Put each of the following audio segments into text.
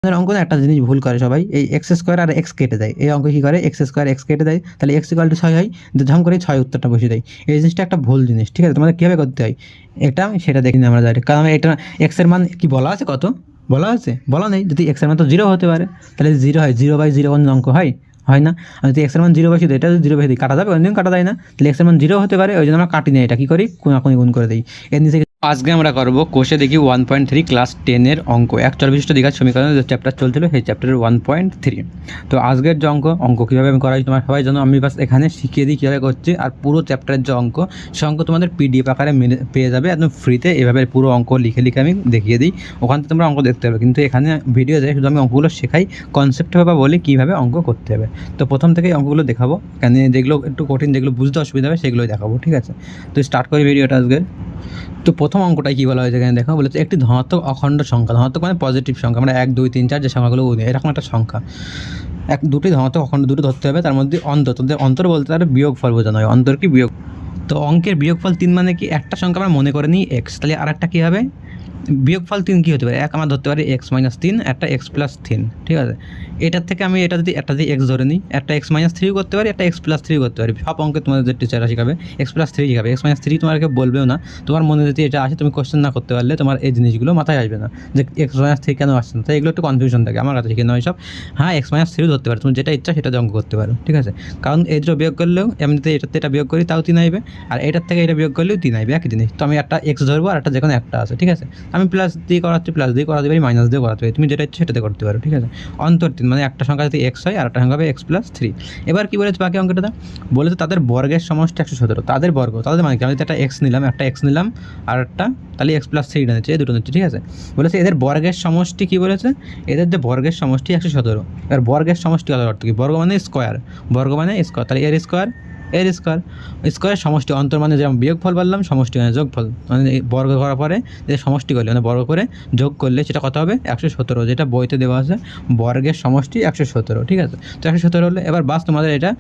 অঙ্ক না একটা জিনিস ভুল করে সবাই, এই এক্স স্কোয়ার আর এক্স কেটে দেয়। এই অঙ্ক কী করে, এক্স স্কোয়ার এক্স কেটে দেয়, তাহলে এক্স ইকুয়াল টু 6 হয়, ঝাম করে 6 উত্তরটা বসিয়ে দেয়। এই জিনিসটা একটা ভুল জিনিস, ঠিক আছে? তোমাদের কীভাবে করতে হয় এটা সেটা দেখিনি আমরা ডাইরেক্ট, কারণ এটা এক্সের মান কি বলা আছে, কত বলা আছে, বলা নেই। যদি এক্সের মান তো 0 হতে পারে, তাহলে 0 হয়, 0/0 কোন অঙ্ক হয়, হয় না। আর যদি এক্সের মান 0 বসিয়ে দিই, এটা যদি 0 বসিয়ে দিই কাটা যাবে, অন্যদিন কাটা যায় না, তাহলে এক্সের মান 0 হতে পারে, ওই জন্য আমরা কাটি নিই, এটা কী করি, কোনাকুনি গুণ করে দিই। এর নিচে আজকে আমরা করবো কোষে দেখি 1.3 ক্লাস 10-এর অঙ্ক, একচল বিশিষ্ট দ্বিঘাত সমীকরণের যে চ্যাপ্টার চলছিল সেই চ্যাপ্টারের 1.3। তো আজকের যে অঙ্ক কীভাবে আমি করাই তোমার সবাই জন্য, আমি বাস এখানে শিখিয়ে দিই কীভাবে করছি। আর পুরো চ্যাপ্টারের যে অঙ্ক, সে অঙ্ক তোমাদের পিডিএফ আকারে পেয়ে যাবে একদম ফ্রিতে। এভাবে পুরো অঙ্ক লিখে লিখে আমি দেখিয়ে দিই, ওখান থেকে তোমরা অঙ্ক দেখতে হবে। কিন্তু এখানে ভিডিও দেয় শুধু আমি অঙ্কগুলো শেখাই, কনসেপ্টভাবে বা বলি কীভাবে অঙ্ক করতে হবে। তো প্রথম থেকেই অঙ্কগুলো দেখাবো, এখানে যেগুলো একটু কঠিন, যেগুলো বুঝতে অসুবিধা হবে সেগুলোই দেখাবো, ঠিক আছে? তো স্টার্ট করি ভিডিওটা আজকে। তো প্রথম অঙ্কটাই কী বলা হয়েছে এখানে দেখো, বলেছে একটি ধনাত্মক অখণ্ড সংখ্যা, ধনাত্মক মানে পজিটিভ সংখ্যা, আমরা 1 2 3 4 যে সংখ্যাগুলো এরকম একটা সংখ্যা, দুটি ধনাত্মক অখণ্ড দুটো ধরতে হবে, তার মধ্যে অন্তর বলতে তার বিয়োগফল বোঝানো হয়, অন্তর কি বিয়োগ। তো অঙ্কের বিয়োগফল 3 মানে কি, একটা সংখ্যা আমরা মনে করে নিই এক্স, তাহলে আর একটা কী হবে, বিয়োগফল 3 কী হতে পারে, এক আমরা ধরতে পারি x-3, একটা x+3, ঠিক আছে? এটার থেকে আমি এটা যদি একটা দিয়ে x ধরে নিই, একটা x-3 করতে পারি, একটা x+3 করতে পারি। সব অঙ্কে তোমাদের যে টিচাররা শেখাবে x+3 শেখাবে, x-3 তোমাকে বলবেও না। তোমার মনে যদি এটা আসে, তুমি কোশ্চেন না করতে পারলে তোমার এই জিনিসগুলো মাথায় আসবে না, যে x-3 কেন আসছে না। তাই এগুলো একটু কনফিউশন থাকে, আমার কাছে শিখে নেওয়া সব। হ্যাঁ, x-3 ধরতে পারো, তুমি যেটা ইচ্ছা সেটা অঙ্ক করতে পারো, ঠিক আছে? কারণ এই দুটো বিয়োগ করলেও এমনিতে এটাতে এটা বিয়োগ করি তাও 3 আসবে, আর এটার থেকে এটা বিয়োগ করলেও 3 আসবে, একই জিনিস। তো আমি একটা x ধরবো আর একটা যে কোনো একটা আছে, ঠিক আছে? আমি প্লাস দিয়ে করাচ্ছি, প্লাস দিয়ে করাতে পারি, মাইনাস দিয়ে করাতে পারি, তুমি যেটা ইচ্ছে সেটাতে করতে পারো, ঠিক আছে? অন্তর 3 মানে একটা সংখ্যা যদি x হয় আর একটা সংখ্যা হবে x+3। এবার কী বলেছে বাকি অঙ্কটা, বলেছে তাদের বর্গের সমষ্টি 117, তাদের বর্গ, তাদের মানে কি, আমি একটা x নিলাম, আর একটা তাহলে x+3 নিচ্ছে, এই দুটো নিচ্ছে, ঠিক আছে? বলেছে এদের বর্গের সমষ্টি, কি বলেছে, এদের যে বর্গের সমষ্টি 117। এবার বর্গের সমষ্টি অর্থ কি, বর্গ মানে স্কোয়ার, তাহলে এর স্কোয়ারের সমষ্টি, অন্তর মানে যেমন বিয়োগফল বললাম, সমষ্টি মানে যোগফল, মানে বর্গ করার পরে যে সমষ্টি করলে মানে বর্গ করে যোগ করলে সেটা কত হবে, 117, যেটা বইতে দেওয়া আছে বর্গের সমষ্টি 117, ঠিক আছে? তো 117 হলে এবার বাস তোমাদের এটা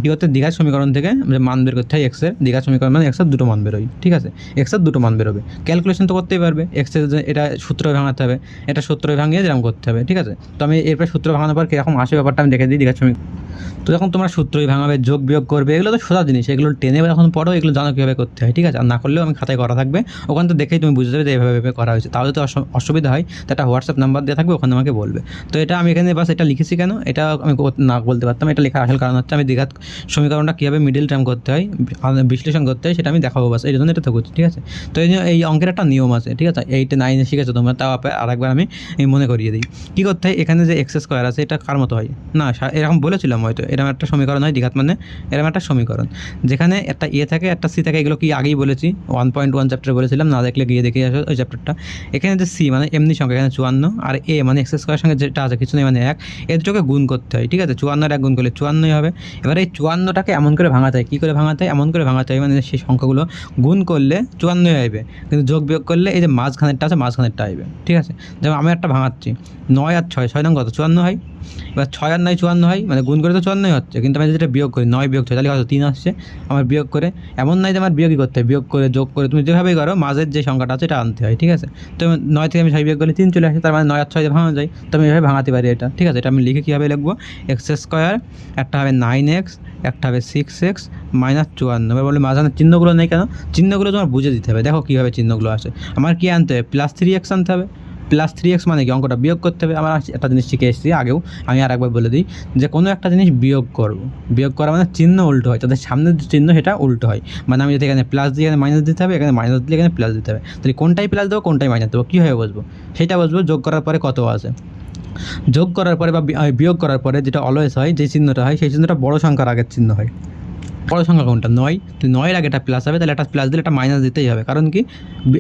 কী করতে, দ্বিঘাত সমীকরণ থেকে মান বের করতে হয় এক্সের, দ্বিঘাত সমীকরণ মানে এক্সের দুটো মান বেরোয়, ঠিক আছে? এক্সের দুটো মান বেরোবে, ক্যালকুলেশন তো করতেই পারবে, এক্সের এটা সূত্র ভাঙাতে হবে, এটা সূত্র ভাঙিয়ে যেরকম করতে হবে, ঠিক আছে? তো আমি এরপরে সূত্র ভাঙানোর পর কীরকম আসে ব্যাপারটা আমি দেখে দিই দ্বিঘাত সমীকরণ। তো যখন তোমরা সূত্রই ভাঙাবে, যোগ বিয়োগ করবে, এগুলো তো সোজা জিনিস, এগুলো টেনে যখন পড়ো এগুলো জানো কীভাবে করতে হয়, ঠিক আছে? আর না করলেও আমি খাতায় করা থাকবে, ওখান তো দেখেই তুমি বুঝতে যাবে যে এইভাবে করা হয়েছে। তাহলে তো অসুবিধা হয়, তো একটা হোয়াটসঅ্যাপ নাম্বার দেওয়া থাকবে, ওখানে আমাকে বলবে। তো এটা আমি এখানে বাস এটা লিখেছি কেন, এটা আমি না বলতে পারতাম, এটা লেখার আসল কারণ হচ্ছে আমি দ্বিঘাত সমীকরণটা কীভাবে মিডিল টার্ম করতে হয়, বিশ্লেষণ করতে হয়, সেটা আমি দেখাবো বাস, এই জন্য এটা তো করছি, ঠিক আছে? তো এই অঙ্কের একটা নিয়ম আছে, ঠিক আছে? 8 9 শিখেছো তোমরা, তাও আরেকবার আমি মনে করিয়ে দিই কী করতে হয়। এখানে যে এক্স স্কোয়ার আছে, এটা কার মতো হয় না, এরকম বলেছিলাম হয়তো, এরকম একটা সমীকরণ হয় দ্বিঘাত মানে, এরকম একটা সমীকরণ যেখানে একটা এ থাকে একটা সি থাকে, এগুলো কি আগেই বলেছি, 1.1 চ্যাপ্টারে বলেছিলাম, না দেখলে গিয়ে দেখে আসো ওই চ্যাপ্টারটা। এখানে যে সি মানে এমনি সংখ্যা, এখানে 54, আর এ মানে এক্স স্কোয়ারের সঙ্গে যেটা আছে কিছু নেই মানে 1, এর দুটোকে গুণ করতে হয়, ঠিক আছে? 54 আর 1 গুণ করলে 54 হবে। এবার এই 54টাকে এমন করে ভাঙাতে হয়, কী করে ভাঙাতে হয়, এমন করে ভাঙাতে হয় মানে সেই সংখ্যাগুলো গুণ করলে 54 আসবে, কিন্তু যোগ বিয়োগ করলে এই যে মাঝখানেরটা আছে মাঝখানেরটা আসবে, ঠিক আছে? যেমন আমি একটা ভাঙাচ্ছি, 9 আর 6, 6 নং কত, 54 হয়। এবার 6 আর 9 54 হয়, মানে গুণ করে তো 54 হচ্ছে, কিন্তু আমি যেটা বিয়োগ করি 9 বিয়োগ 6 তাহলে কত, 3 আসছে আমার বিয়োগ করে। এমন নয় যে আমার বিয়োগই করতে হয়, বিয়োগ করে যোগ করে তুমি যেভাবেই করো মাঝের যে সংখ্যাটা আছে এটা আনতে হয়, ঠিক আছে? তো 9 থেকে আমি 6 বিয়োগ করলে 3 চলে আসে, তার মানে 9 আর 6 দিয়ে ভাঙা যায়। তো আমি এভাবে ভাঙাতে পারি এটা, ঠিক আছে? এটা আমি লিখে কীভাবে লিখবো, এক্স স্কোয়ার, একটা হবে 9x, একটা হবে 6x মাইনাস 54। এবার বলে মাঝখানে চিহ্নগুলো নেই কেন, চিহ্নগুলো তোমার বুঝে দিতে হবে। দেখো কীভাবে চিহ্নগুলো আসে, আমার কী আনতে হবে, +3x আনতে হবে। +3x মানে কি, অঙ্কটা বিয়োগ করতে হবে। আমার একটা জিনিস শিখে এসেছি আগেও, আমি আর একবার বলে দিই, যে কোনো একটা জিনিস বিয়োগ করবো, বিয়োগ করা মানে চিহ্ন উল্টো হয়, তাদের সামনের যে চিহ্ন সেটা উল্টো হয়। মানে আমি যদি এখানে প্লাস দিয়ে এখানে মাইনাস দিতে হবে, এখানে মাইনাস দিলে এখানে প্লাস দিতে হবে, তাহলে কোনটাই প্লাস দেবো কোনটাই মাইনাস দেবো কীভাবে বুঝবো, সেটা বুঝবো যোগ করার পরে কত আছে। যোগ করার পরে বা বিয়োগ করার পরে যেটা অলওয়েজ হয়, যে চিহ্নটা হয় সেই চিহ্নটা বড় সংখ্যার আগের চিহ্ন হয়। বড় সংখ্যা কোনটা, 9, তো 9-এর আগে একটা প্লাস হবে, তাহলে একটা প্লাস দিলে একটা মাইনাস দিতেই হবে, কারণ কি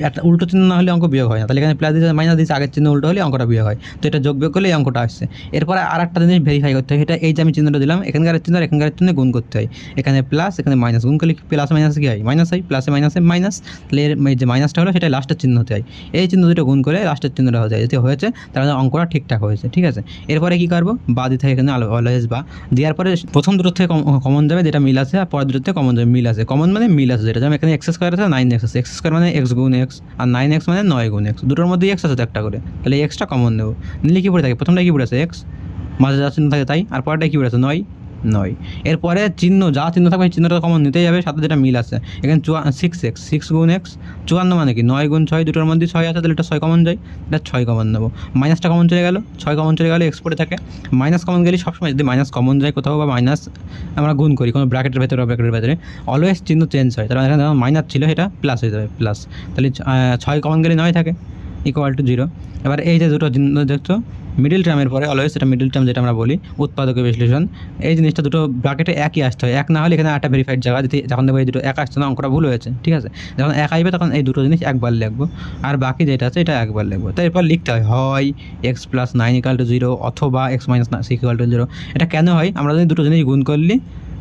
একটা উল্টো চিহ্ন না হলে অঙ্ক বিয়োগ হয় না। তাহলে এখানে প্লাস দিতে মাইনাস দিচ্ছে, আগের চিহ্ন উল্টো হলে অঙ্কটা বিয়োগ হয়। তো এটা যোগ বিয়োগ করলে এই অঙ্কটা আসছে। এরপরে আর একটা জিনিস ভেরিফাই করতে হয়, এটা এই যে আমি চিহ্নটা দিলাম, এখানকার চিহ্ন আর এখানকার চিহ্ন গুণ করতে হয়, এখানে প্লাস এখানে মাইনাস, গুণ করলে প্লাস মাইনাস কী হয়, মাইনাস হয়, প্লাসে মাইনাসে মাইনাস, তাহলে এর যে মাইনাসটা হলো সেটা লাস্টের চিহ্ন হতে হয়, এই চিহ্ন দুটো গুণ করে লাস্টের চিহ্নটা হয়ে যায়, যদি হয়েছে তাহলে অঙ্কটা ঠিকঠাক হয়েছে, ঠিক আছে? এরপরে কী করবো, বা দিতে হয় এখানে অলওয়েজ বা দেওয়ার পরে প্রথম দুটো থেকে কমন যাবে, যেটা মিল আছে, আর পরের দুটোতে কমন যাবে, মিল আছে, কমন মানে মিল আছে, যেটা যেমন এখানে এক্স স্কোয়ার আছে 9x আছে, এক্স স্কোয়ার মানে এক্স গুণ এক্স, আর 9x মানে 9 গুণ এক্স, দুটোর মধ্যে এক্স আছে তো একটা করে, তাহলে এক্সটা কমন নেবো। নিলে কী পড়ে থাকে, প্রথমটা কী পড়ে আছে এক্স, মাঝে যা চিহ্ন থাকে তাই, আর পরেরটা কী পড়ে আছে 9, এরপরে চিহ্ন যা চিহ্ন থাকবে সেই চিহ্নটা কমন নিতেই যাবে, সাথে যেটা মিল আছে এখানে 6x, 6 গুণ এক্স 54 মানে কি 9 গুণ 6, দুটোর মধ্যে 6 আছে, তাহলে এটা 6 কমন যায়, এটা 6 কমন নেবো। মাইনাসটা কমন চলে গেল, 6 কমন চলে গেলে এক্স পড়ে থাকে, মাইনাস কমন গেলে সবসময় যদি মাইনাস কমন যায় কোথাও বা মাইনাস আমরা গুণ করি কোনো ব্র্যাকেটের ভেতরে বা ব্র্যাকেটের ভেতরে, অলওয়েজ চিহ্ন চেঞ্জ হয়, তাহলে এখানে মাইনাস ছিল এটা প্লাস হয়ে যাবে প্লাস, তাহলে 6 কমন গেলে 9 থাকে ইকুয়াল টু 0। এবার এই যে দুটো চিহ্ন দেখছো মিডিল টার্মের পরে অলওয়েজ এটা মিডিল টার্ম যেটা আমরা বলি উৎপাদকের বিশ্লেষণ, এই জিনিসটা দুটো ব্র্যাকেটে একই আসতে হয়, এক না হলে এখানে একটা ভেরিফাইড জায়গা যদি যখন দেখবো এই দুটো এক আসছে না অঙ্কটা ভুল হয়েছে, ঠিক আছে, যখন এক আসবে তখন এই দুটো জিনিস একবার লিখবো, আর বাকি যেটা আছে এটা একবার লিখবো। তো এরপর লিখতে হয় এক্স প্লাস 9 ইকুয়াল টু 0 অথবা এক্স মাইনাস 6 ইকুয়াল টু 0। এটা কেন হয়, আমরা যদি দুটো জিনিস গুণ করলে,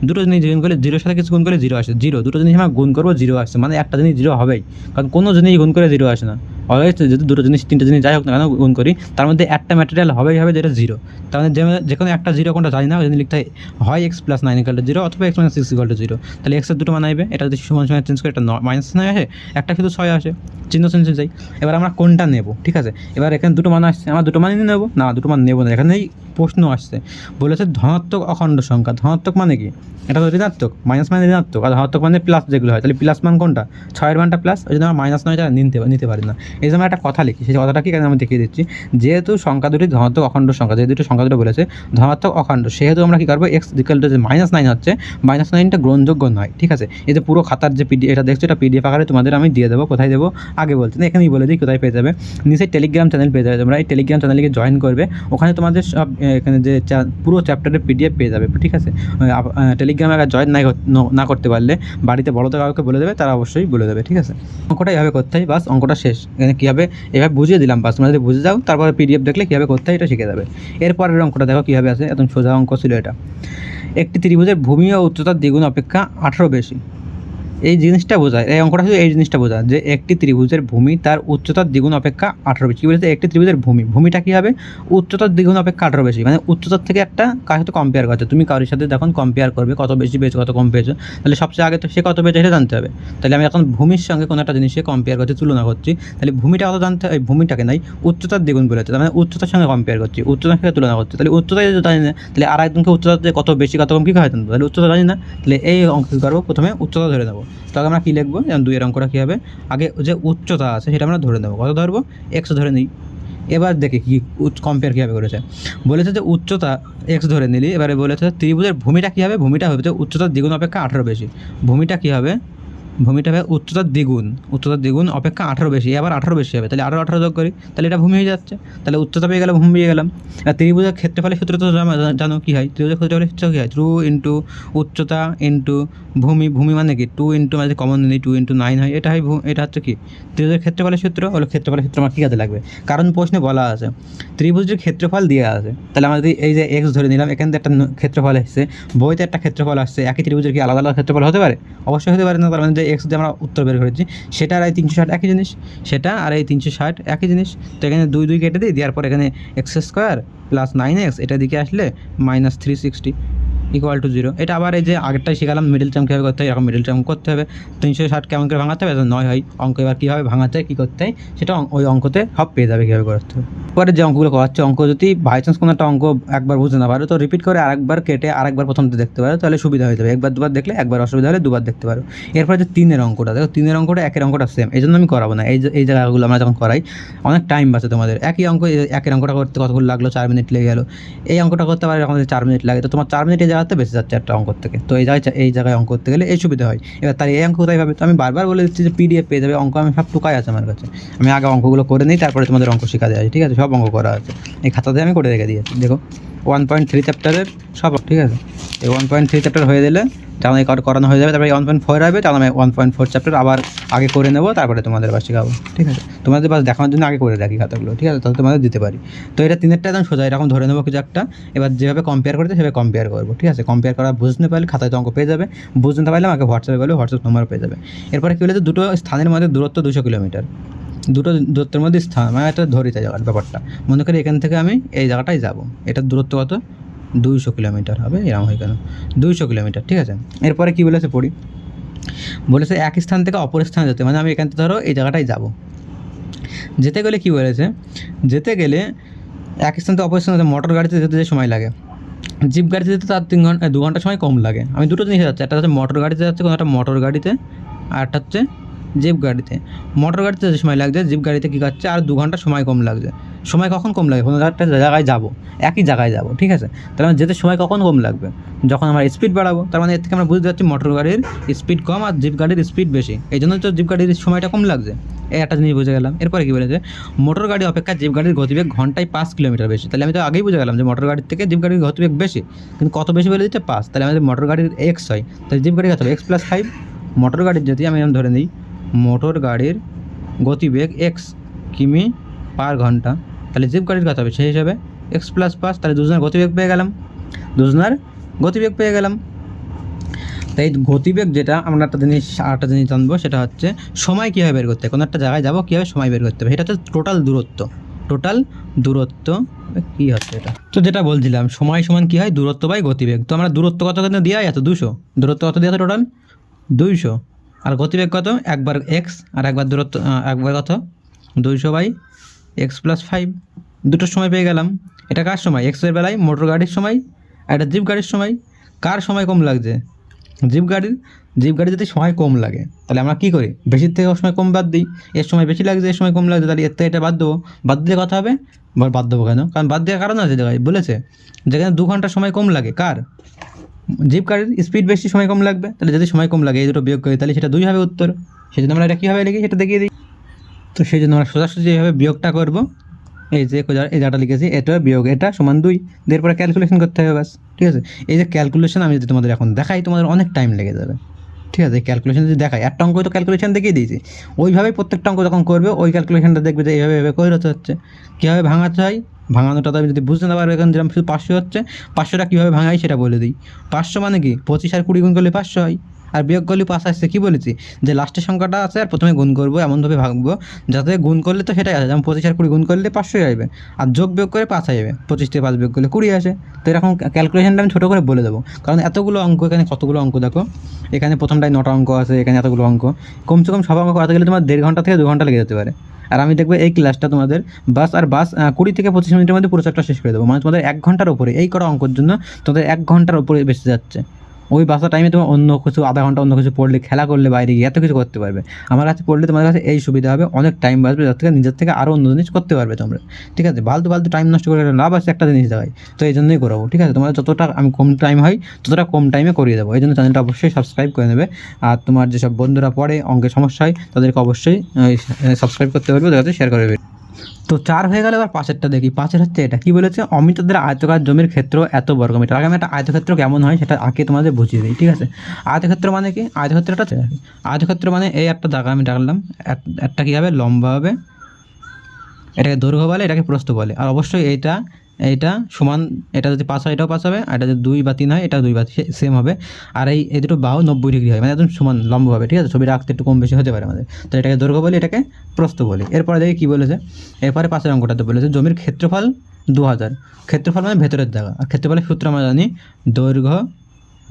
দুটো জিনিস গুণ করলে জিরোর সাথে কিছু গুণ করলে 0 আসে, দুটো জিনিস আমরা গুণ করবো 0 আসছে, মানে একটা জিনিস 0 হবেই, কারণ কোনো জিনিস গুণ করে 0 আসে না, অলওয়েজ যদি দুটো জিনিস তিনটে জিনিস যাই হোক না কেন গুণ করি তার মধ্যে একটা ম্যাটেরিয়াল হবেই হবে যেটা 0, তার মানে যে কোনো একটা 0 কোনটা জানি না ওই জন্য লিখতে হয় এক্স প্লাস 9 ইকুয়াল টু 0 অথবা এক্স মাইনাস 6 ইকুয়াল টু 0। তাহলে এক্সের দুটো মান আসবে, এটা যদি সমান সময় চেঞ্জ করে এটা মাইনাস 9 আসে, একটা শুধু 6 আসে, চিহ্ন চেঞ্জ হয়ে যায়। এবার আমরা কোনটা নেব, ঠিক আছে, এবার এখানে দুটো মান আসছে, আমরা দুটো মানই নেবো না, দুটো মান নেবো না, এখানেই প্রশ্ন আসছে বলেছে ধনাত্মক অখণ্ড সংখ্যা, ধনাত্মক মানে কি, এটা তো ঋণাত্মক, মাইনাস মানে ঋণাত্মক, আর ধনাত্মক মানে প্লাস যেগুলো হয়, তাহলে প্লাস মান কোনটা, 6 মানটা প্লাস, ওই জন্য আমরা মাইনাস 9টা নিতে পারি না। এই জন্য একটা কথা লিখি, সেই কথাটা কি আমি দেখিয়ে দিচ্ছি, যেহেতু সংখ্যা দুটি ধনাত্মক অখণ্ড সংখ্যা, যে দুটো সংখ্যা দুটো বলেছে ধনাত্মক অখণ্ড, সেহেতু আমরা কী করবো এক্স ইকুয়াল টু যে -9 হচ্ছে, -9টা গ্রহণযোগ্য নয়, ঠিক আছে। এই যে পুরো খাতার যে এটা দেখছো এটা PDF আকারে তোমাদের আমি দিয়ে দেবো, কোথায় দেবো আগে বলছি না, এখানেই বলে দিই কোথায় পেয়ে যাবে, নিচে টেলিগ্রাম চ্যানেল পেয়ে যাবে, তোমরা এই টেলিগ্রাম চ্যানেলে জয়েন করবে, ওখানে তোমাদের সব এখানে যে পুরো চ্যাপ্টারের PDF পেয়ে যাবে, ঠিক আছে। টেলিগ্রামে আগে জয়েন না করতে পারলে বাড়িতে বড়দের কাউকে বলে দেবে, তারা অবশ্যই বলে দেবে, ঠিক আছে। অঙ্কটা এভাবে করতে হয়, বাস অঙ্কটা শেষ, এখানে কীভাবে এভাবে বুঝিয়ে দিলাম, বাস তোমরা যদি বুঝে যাও তারপরে PDF দেখলে কীভাবে করতে হয় এটা শিখে যাবে। এরপরের অঙ্কটা দেখো কীভাবে আছে, একদম সোজা অঙ্ক ছিল এটা, একটি ত্রিভুজের ভূমি ও উচ্চতার দ্বিগুণ অপেক্ষা 18 বেশি, এই জিনিসটা বোঝায়, এই অঙ্কটা শুধু এই জিনিসটা বোঝায় যে একটি ত্রিভুজের ভূমি তার উচ্চতার দ্বিগুণ অপেক্ষা 18 বেশি। কী বলেছে, একটি ত্রিভুজের ভূমিটা কী হবে, উচ্চতার দ্বিগুণ অপেক্ষা 18 বেশি, মানে উচ্চতার থেকে একটা কার সাথে কম্পেয়ার করছে, তুমি কারোর সাথে যখন কম্পেয়ার করবে কত বেশি পেয়েছো কত কম পেয়েছো, তাহলে সবচেয়ে আগে তো সে কত পেয়েছে সেটা জানতে হবে। তাহলে আমি এখন ভূমির সঙ্গে কোনো একটা জিনিসকে কম্পেয়ার করছি, তুলনা করছি, তাহলে ভূমিটা কত জানতে হয়, ভূমিটাকে নাই উচ্চতার দ্বিগুণ বলেছে, তার মানে উচ্চতার সঙ্গে কম্পেয়ার করছি, উচ্চতার সঙ্গে তুলনা করছি, তাহলে উচ্চতা যদি জানি না তাহলে আর একজনকে উচ্চতা কত বেশি কত কম কী হয় জানবো, তাহলে উচ্চতা জানি না, তাহলে এই অঙ্ক কী করবো, প্রথমে উচ্চতা ধরে নেবো। তাহলে আমরা কী লিখবো, যেমন 2 এর অঙ্কটা কী হবে, আগে যে উচ্চতা আছে সেটা আমরা ধরে নেবো, কত ধরবো, এক্স ধরে নিই। এবার দেখি কি কম্পেয়ার কীভাবে করেছে, বলেছে যে উচ্চতা এক্স ধরে নিলি, এবারে বলেছে ত্রিভুজের ভূমিটা কী হবে, ভূমিটা হবে যে উচ্চতার দ্বিগুণ অপেক্ষা 18 বেশি, ভূমিটা কী হবে, ভূমিটা হবে উচ্চতার দ্বিগুণ অপেক্ষা 18 বেশি, এবার 18 বেশি হবে, তাহলে আরও 18 যোগ করি, তাহলে এটা ভূমি হয়ে যাচ্ছে, তাহলে উচ্চতা পেয়ে গেলাম ভূমি পেয়ে গেলাম। আর ত্রিভুজের ক্ষেত্রফলের সূত্র তো জানো কী হয়, ত্রিভুজের ক্ষেত্রফলের সূত্র কী হয়, 2 ইন্টু উচ্চতা ইন্টু ভূমি মানে কি 2 ইন্টু মানে কমন নিই 2 ইন্টু 9 হয়, এটা হয় এটা হচ্ছে কি ত্রিভুজের ক্ষেত্রফলের সূত্র, হলো ক্ষেত্রফলের সূত্র আমার কী কাজে লাগবে, কারণ প্রশ্নে বলা আছে ত্রিভুজের ক্ষেত্রফল দিয়ে আছে, তাহলে আমরা যদি এই যে এক্স ধরে নিলাম, এখান থেকে একটা ক্ষেত্রফল এসছে, বইতে একটা ক্ষেত্রফল আসছে, একই ত্রিভুজের কি আলাদা আলাদা ক্ষেত্রফল হতে পারে, অবশ্যই হতে পারে না, তার মানে যে এক্স দিয়ে আমরা উত্তর বের করেছি সেটা আর এই 360 একই জিনিস, সেটা আর এই 360 একই জিনিস, তো এখানে 2 কেটে দিই, দেওয়ার পর এখানে এক্স স্কোয়ার প্লাস 9x এটা দিকে আসলে -360 ইকুয়াল টু 0। এটা আবার এই যে আগেরটাই শিখালাম মিডিল টার্ম কীভাবে করতে হয়, এরকম মিডিল টার্ম করতে হবে, 360 কেমন করে ভাঙাতে হবে, 9 হয় অঙ্ক, এবার কীভাবে ভাঙাতে হয় কী করতে হয় সেটা ওই অঙ্কতে সব পেয়ে যাবে কীভাবে করতে হবে। পরে যে অঙ্কগুলো করাচ্ছে, অঙ্ক যদি বাই চান্স কোনো একটা অঙ্ক একবার বুঝতে না পারো তো রিপিট করে আরেকবার কেটে আরেকবার প্রথমতে দেখতে পারো, তাহলে সুবিধা হয়ে যাবে, একবার দুবার দেখলে একবার অসুবিধা হলে দুবার দেখতে পারো। এরপরে যে 3-এর অঙ্কটা দেখো, 3-এর অঙ্কটা একের অঙ্কটা সেম, এই জন্য আমি করাবো না, এই জায়গাগুলো আমরা যখন করাই অনেক টাইম বাঁচে তোমাদের, একই অঙ্ক একের অঙ্কটা করতে কতক্ষণ লাগলো 4 মিনিট লেগে গেলো, এই অঙ্কটা করতে পারে আমাদের 4 মিনিট লাগে, তো তোমার 4 মিনিট এই জায়গাতে বেঁচে যাচ্ছে একটা অঙ্ক থেকে, তো এই জায়গায় অঙ্ক করতে গেলে এই সুবিধা হয়। এবার তাই এই অঙ্ক কোথায় পাবে, তো আমি বারবার বলে দিচ্ছি যে PDF পেয়ে যাবে, অঙ্ক আমি সব টুকাই আছে আমার কাছে, আমি আগে অঙ্কগুলো করে নিই তারপরে তোমাদের অঙ্ক শেখা যায়, ঠিক আছে, সব অঙ্ক করা আছে এই খাতাতে আমি করে রেখে দিয়েছি, দেখো 1.3 চ্যাপ্টারের সব, ঠিক আছে। এই 1.3 চ্যাপ্টার হয়ে গেলে যেমন এই করানো হয়ে যাবে, তারপরে 1.4 হবে, তাহলে আমি 1.4 চ্যাপ্টার আবার আগে করে নেবো, তারপরে তোমাদের বাস শেখাবো, ঠিক আছে। তোমাদের বাস দেখানোর জন্য আগে করে রাখি খাতাগুলো, ঠিক আছে, তাহলে তোমাদের দিতে পারি। তো এটা 3-এরটা একদম সোজা, এরকম ধরে নেবো কিছু একটা, এবার যেভাবে কম্পেয়ার করতে সেভাবে কম্পেয়ার করবো, ঠিক আছে। কম্পেয়ার করা বুঝতে পারলে খাতায় তো অঙ্ক পেয়ে যাবে, বুঝতে পারলে আমাকে হোয়াটসঅ্যাপে বলে, হোয়াটসঅ্যাপ নম্বর পেয়ে যাবে। এরপরে কী বলেছে, দুটো স্থানের মধ্যে দূরত্ব 200 কিলোমিটার, দুটো দূরত্বের মধ্যে স্থান মানে একটা ধরিতে যাওয়ার ব্যাপারটা, মনে করি এখান থেকে আমি এই জায়গাটায় যাব, এটার দূরত্ব কত 200 কিলোমিটার হবে, এরকম হয় কেন 200 কিলোমিটার, ঠিক আছে। এরপরে কী বলেছে পড়ি, বলেছে এক স্থান থেকে অপর স্থানে যেতে, মানে আমি এখান থেকে ধরো এই জায়গাটায় যাব, যেতে গেলে কী বলেছে, যেতে গেলে এক স্থান থেকে অপর স্থানে মোটর গাড়িতে যেতে যে সময় লাগে, জিপ গাড়িতে যেতে তার 2 ঘন্টা সময় কম লাগে। আমি দুটো জিনিস যাচ্ছে, একটা হচ্ছে মোটর গাড়িতে যাচ্ছে, কোনো একটা মোটর গাড়িতে, আর একটা হচ্ছে জিপ গাড়িতে। মোটর গাড়িতে যে সময় লাগছে, জিপ গাড়িতে কী করছে আর 2 ঘন্টা সময় কম লাগছে। সময় কখন কম লাগে, কোনো একটা জায়গায় যাব, একই জায়গায় যাব, ঠিক আছে, তার মানে যেতে সময় কখন কম লাগবে, যখন আমরা স্পিড বাড়াবো। তার মানে এর থেকে আমরা বুঝতে পারছি মোটর গাড়ির স্পিড কম আর জিপ গাড়ির স্পিড বেশি, এই জন্য তো জিপ গাড়ির সময়টা কম লাগছে। এই একটা জিনিস বুঝে গেলাম। এরপরে কী বলেছে, মোটর গাড়ি অপেক্ষা জিপ গাড়ির গতিবেগ ঘন্টায় 5 কিলোমিটার বেশি। তাহলে আমি তো আগেই বুঝে গেলাম যে মোটর গাড়ির থেকে জিপ গাড়ির গতিবেগ বেশি, কিন্তু কত বেশি বলে দিচ্ছে 5। তাহলে আমাদের মোটর গাড়ির এক্স হয়, তাহলে জিপ গাড়ি কত হবে x+5। মোটর গাড়ির যদি আমি ধরে নিই মোটর গাড়ির গতিবেগ এক্স কিমি পার ঘন্টা, তাহলে জিপ গাড়ির কত হবে সেই হিসাবে x+5। তাহলে দুজনের গতিবেগ পেয়ে গেলাম, দুজনের গতিবেগ পেয়ে গেলাম। তাই গতিবেগ যেটা আমরা একটা জিনিস জানবো, সেটা হচ্ছে সময় কীভাবে বের করতে হবে, কোনো একটা জায়গায় যাবো কীভাবে সময় বের করতে হবে, এটা হচ্ছে টোটাল দূরত্ব কী হচ্ছে এটা। তো যেটা বলছিলাম সময় সমান কী হয়, দূরত্ব বাই গতিবেগ। তো আমরা দূরত্ব কত কিন্তু দেওয়া আছে 200, দূরত্ব কত দেওয়া আছে টোটাল 200, আর গতিবেগ কত, একবার এক্স আর একবার দূরত্ব, একবার কত 200/x+5। দুটোর সময় পেয়ে গেলাম। এটা কার সময়, এক্সের বেলায় মোটর গাড়ির সময়, আর এটা জিপ গাড়ির সময়। কার সময় কম লাগছে, জিপ গাড়ি যদি সময় কম লাগে তাহলে আমরা কী করি, বেশির থেকে সময় কম বাদ দিই। এর সময় বেশি লাগছে, এর সময় কম লাগছে, তাহলে এর থেকে এটা বাদ দেবো। বাদ দিলে কথা হবে, বাদ দেবো কেন, কারণ বাদ দেওয়ার কারণ আছে জায়গায় বলেছে, যেখানে 2 ঘন্টা সময় কম লাগে কার, জিপ গাড়ির স্পিড বেশি, সময় কম লাগবে। তাহলে যদি সময় কম লাগে এই দুটো বিয়োগ করি, তাহলে সেটা 2 হবে উত্তর। সেই জন্য আমরা এটা কীভাবে লিখি সেটা দেখিয়ে দিই। তো সেই জন্য আমরা সোজাসুজি এইভাবে বিয়োগটা করবো, এই যে এই জায়গাটা লিখেছি, এটা বিয়োগ এটা সমান 2, এরপরে ক্যালকুলেশন করতে হবে ব্যাস, ঠিক আছে। এই যে ক্যালকুলেশন আমি যদি তোমাদের এখন দেখাই, তোমাদের অনেক টাইম লেগে যাবে, ঠিক আছে। ক্যালকুলেশন যদি দেখাই, একটা অঙ্ক তো ক্যালকুলেশন দেখিয়ে দিয়েছি, ওইভাবেই প্রত্যেকটা অঙ্ক যখন করবে ওই ক্যালকুলেশনটা দেখবে যে এইভাবে করে হচ্ছে। কীভাবে ভাঙাতে হয়, ভাঙানোটা তো আমি যদি বুঝতে না পারবো, এখন যেরকম শুধু 500 হচ্ছে, 500টা কীভাবে ভাঙাই সেটা বলে দিই। 500 মানে কি 25 আর 20 গুণ করলে 500 হয়, আর বিয়োগ করলে 5 আসছে। কী বলেছি, যে লাস্টের সংখ্যাটা আছে আর প্রথমে গুণ করবো, এমনভাবে ভাঙবো যাতে গুণ করলে তো সেটাই আসে, যেমন 25 আর 20 গুণ করলে 500 আসবে, আর যোগ বিয়োগ করে 5 আসবে, 25 থেকে 5 বিয়োগ করলে 20 আসে। তো এরকম ক্যালকুলেশনটা আমি ছোটো করে বলে দেবো, কারণ এতগুলো অঙ্ক, এখানে কতগুলো অঙ্ক দেখো, এখানে প্রথমটায় 9টা অঙ্ক আছে, এখানে এতগুলো অঙ্ক, কমসে কম সব অঙ্ক করাতে গেলে তোমার 1.5 ঘন্টা থেকে 2 ঘন্টা লেগে যেতে পারে। আর আমি দেখবো এই ক্লাসটা তোমাদের বাস 20 থেকে 25 মিনিটের মধ্যে পুরো চ্যাপ্টার শেষ করে দেবো, মানে তোমাদের 1 ঘন্টার উপরে এই করা অঙ্কের জন্য তোমাদের 1 ঘন্টার উপরে বেঁচে যাচ্ছে। ওই বাসা টাইমে তোমার অন্য কিছু আধা ঘন্টা অন্য কিছু পড়লে, খেলা করলে, বাইরে গিয়ে এত কিছু করতে পারবে। আমার কাছে পড়লে তোমাদের কাছে এই সুবিধা হবে, অনেক টাইম বাঁচবে, যার থেকে নিজের থেকে আরও অন্য জিনিস করতে পারবে তোমরা, ঠিক আছে। ফালতু টাইম নষ্ট করে লাভ আছে একটা জিনিস দেখায়, তো এই জন্যই করাবো, ঠিক আছে। তোমাদের যতটা আমি কম টাইম হয় ততটা কম টাইমে করিয়ে দেবো, এই জন্য চ্যানেলটা অবশ্যই সাবস্ক্রাইব করে নেবে। আর তোমার যেসব বন্ধুরা পড়ে অঙ্কের সমস্যা হয় তাদেরকে অবশ্যই সাবস্ক্রাইব করতে পারবে, তাদের শেয়ার করে দেবে। তো 4 হয়ে গেলে এবার 5এরটা দেখি। 5এর হচ্ছে এটা কী বলেছে, অমিতদের আয়তকার জমির ক্ষেত্র এত বর্গমিটার। আগে আমি একটা আয়তক্ষেত্র কেমন হয় সেটা আগে তোমাদের বুঝিয়ে দিই, ঠিক আছে। আয়তক্ষেত্র মানে কি, আয়তক্ষেত্র মানে এই একটা জায়গা আমি ডাকলাম, একটা কী হবে লম্বা হবে, এটাকে দৈর্ঘ্য বলে, এটাকে প্রস্থ বলে। আর অবশ্যই এইটা সমান, এটা যদি 5 হয় এটাও 5 হবে, আর এটা যদি 2 বা 3 হয় এটা 2 বা সেম হবে। আর এই দুটো বাহু 90 ডিগ্রি হয়, মানে একদম সমান লম্ব হবে, ঠিক আছে। ছবিটা আঁকতে একটু কম বেশি হতে পারে আমাদের, তো এটাকে দৈর্ঘ্য বলি, এটাকে প্রস্থ বলি। এরপরে দেখি কী বলেছে, এরপরে 5এর অঙ্কটাতে বলেছে জমির ক্ষেত্রফল 2000। ক্ষেত্রফল মানে ভেতরের জায়গা, আর ক্ষেত্রফলের সূত্র আমরা জানি দৈর্ঘ্য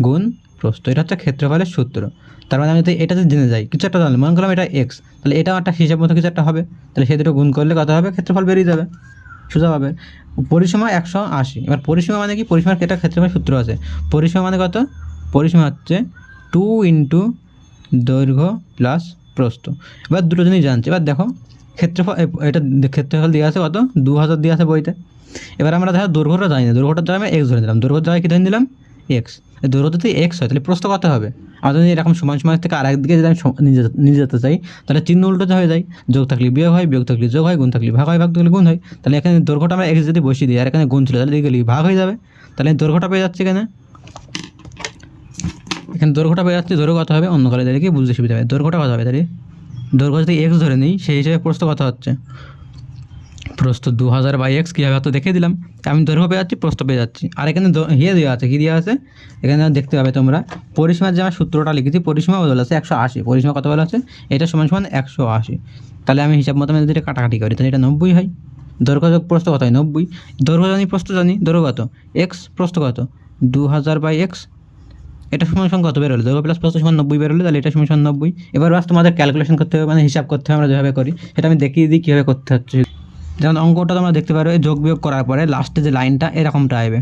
গুণ প্রস্থ, এটা হচ্ছে ক্ষেত্রফলের সূত্র। তার মানে আমি যদি এটাতে জেনে যাই, কিছু একটা জানলাম, মনে করলাম এটা এক্স, তাহলে এটাও একটা হিসাব মতো কিছু একটা হবে, তাহলে সেই দুটো গুণ করলে কত হবে, ক্ষেত্রফল বেরিয়ে যাবে সোজাভাবে। পরিসীমা 180। এবার পরিসীমা মানে কি, পরিসীমার একটা ক্ষেত্রফলের সূত্র আছে। পরিসীমা মানে কত, পরিসীমা হচ্ছে 2 × দৈর্ঘ্য প্লাস প্রস্থ। এবার দুটো জিনিস জানছি। এবার দেখো ক্ষেত্রফল, এটা ক্ষেত্রফল দিয়ে আছে কত, 2000 দিয়ে আছে বইতে। এবার আমরা দেখো দৈর্ঘ্যটা জানি না, দৈর্ঘ্যটার জায়গায় আমি এক্স ধরে নিলাম, দৈর্ঘ্যের জায়গায় কী ধরে নিলাম এক্স। দৈর্ঘ্য যদি এক্স হয় তাহলে প্রস্থ কত হবে, আমরা যদি এরকম সমান থেকে আরেকদিকে যদি আমি নিয়ে যেতে চাই তাহলে চিহ্ন উল্টো হয়ে যায়, যোগ থাকলে বিয়োগ হয়, বিয়োগ থাকলে যোগ হয়, গুণ থাকলে ভাগ হয়, ভাগ থাকলে গুণ হয়। তাহলে এখানে দৈর্ঘ্যটা আমরা এক্স যদি বসিয়ে দিই, আর এখানে গুণ ছিল, তাহলে দিকে ভাগ হয়ে যাবে, তাহলে দৈর্ঘ্যটা পেয়ে যাচ্ছে। এখানে দৈর্ঘ্যটা পেয়ে যাচ্ছে, দৈর্ঘ্য কত হবে অন্য কালে দেখি বুঝতে সুবিধা হবে। দৈর্ঘ্যটা কত হবে, তাহলে দৈর্ঘ্য যদি এক্স ধরে নিই সেই হিসেবে প্রস্থ কত হচ্ছে, প্রস্থ 2000/x কীভাবে তো দেখিয়ে দিলাম। আমি দৈর্ঘ্য পেয়ে যাচ্ছি, প্রস্থ পেয়ে যাচ্ছি। আর এখানে দেওয়া আছে, কী দেওয়া আছে এখানে দেখতে পাবে তোমরা, পরিসীমার যে আমার সূত্রটা লিখেছি, পরিসীমা বলা আছে 180, পরিসীমা কত বলা আছে, এটা সমান 180। তাহলে আমি হিসাব মতো যদি এটা কাটাকাটি করি তাহলে এটা 90 হয়, দৈর্ঘ্য যোগ প্রস্থ কত হয় 90, দৈর্ঘ্য জানি প্রস্থ জানি, দৈর্ঘ্য কত এক্স, প্রস্থ কত 2000/x, এটা সমান কত বেরোলো, দৈর্ঘ্য প্লাস প্রস্থ সমান 90 বেরোলো, তাহলে এটা সমান 90। এবার বাস তোমাদের ক্যালকুলেশন করতে হবে, মানে হিসাব করতে হবে, আমরা যেভাবে করি সেটা আমি দেখিয়ে দিই কীভাবে করতে হচ্ছে। যেমন অঙ্কটা তোমরা দেখতে পারো, যোগ বিয়োগ করার পরে লাস্টে যে লাইনটা এরকমটা আসবে,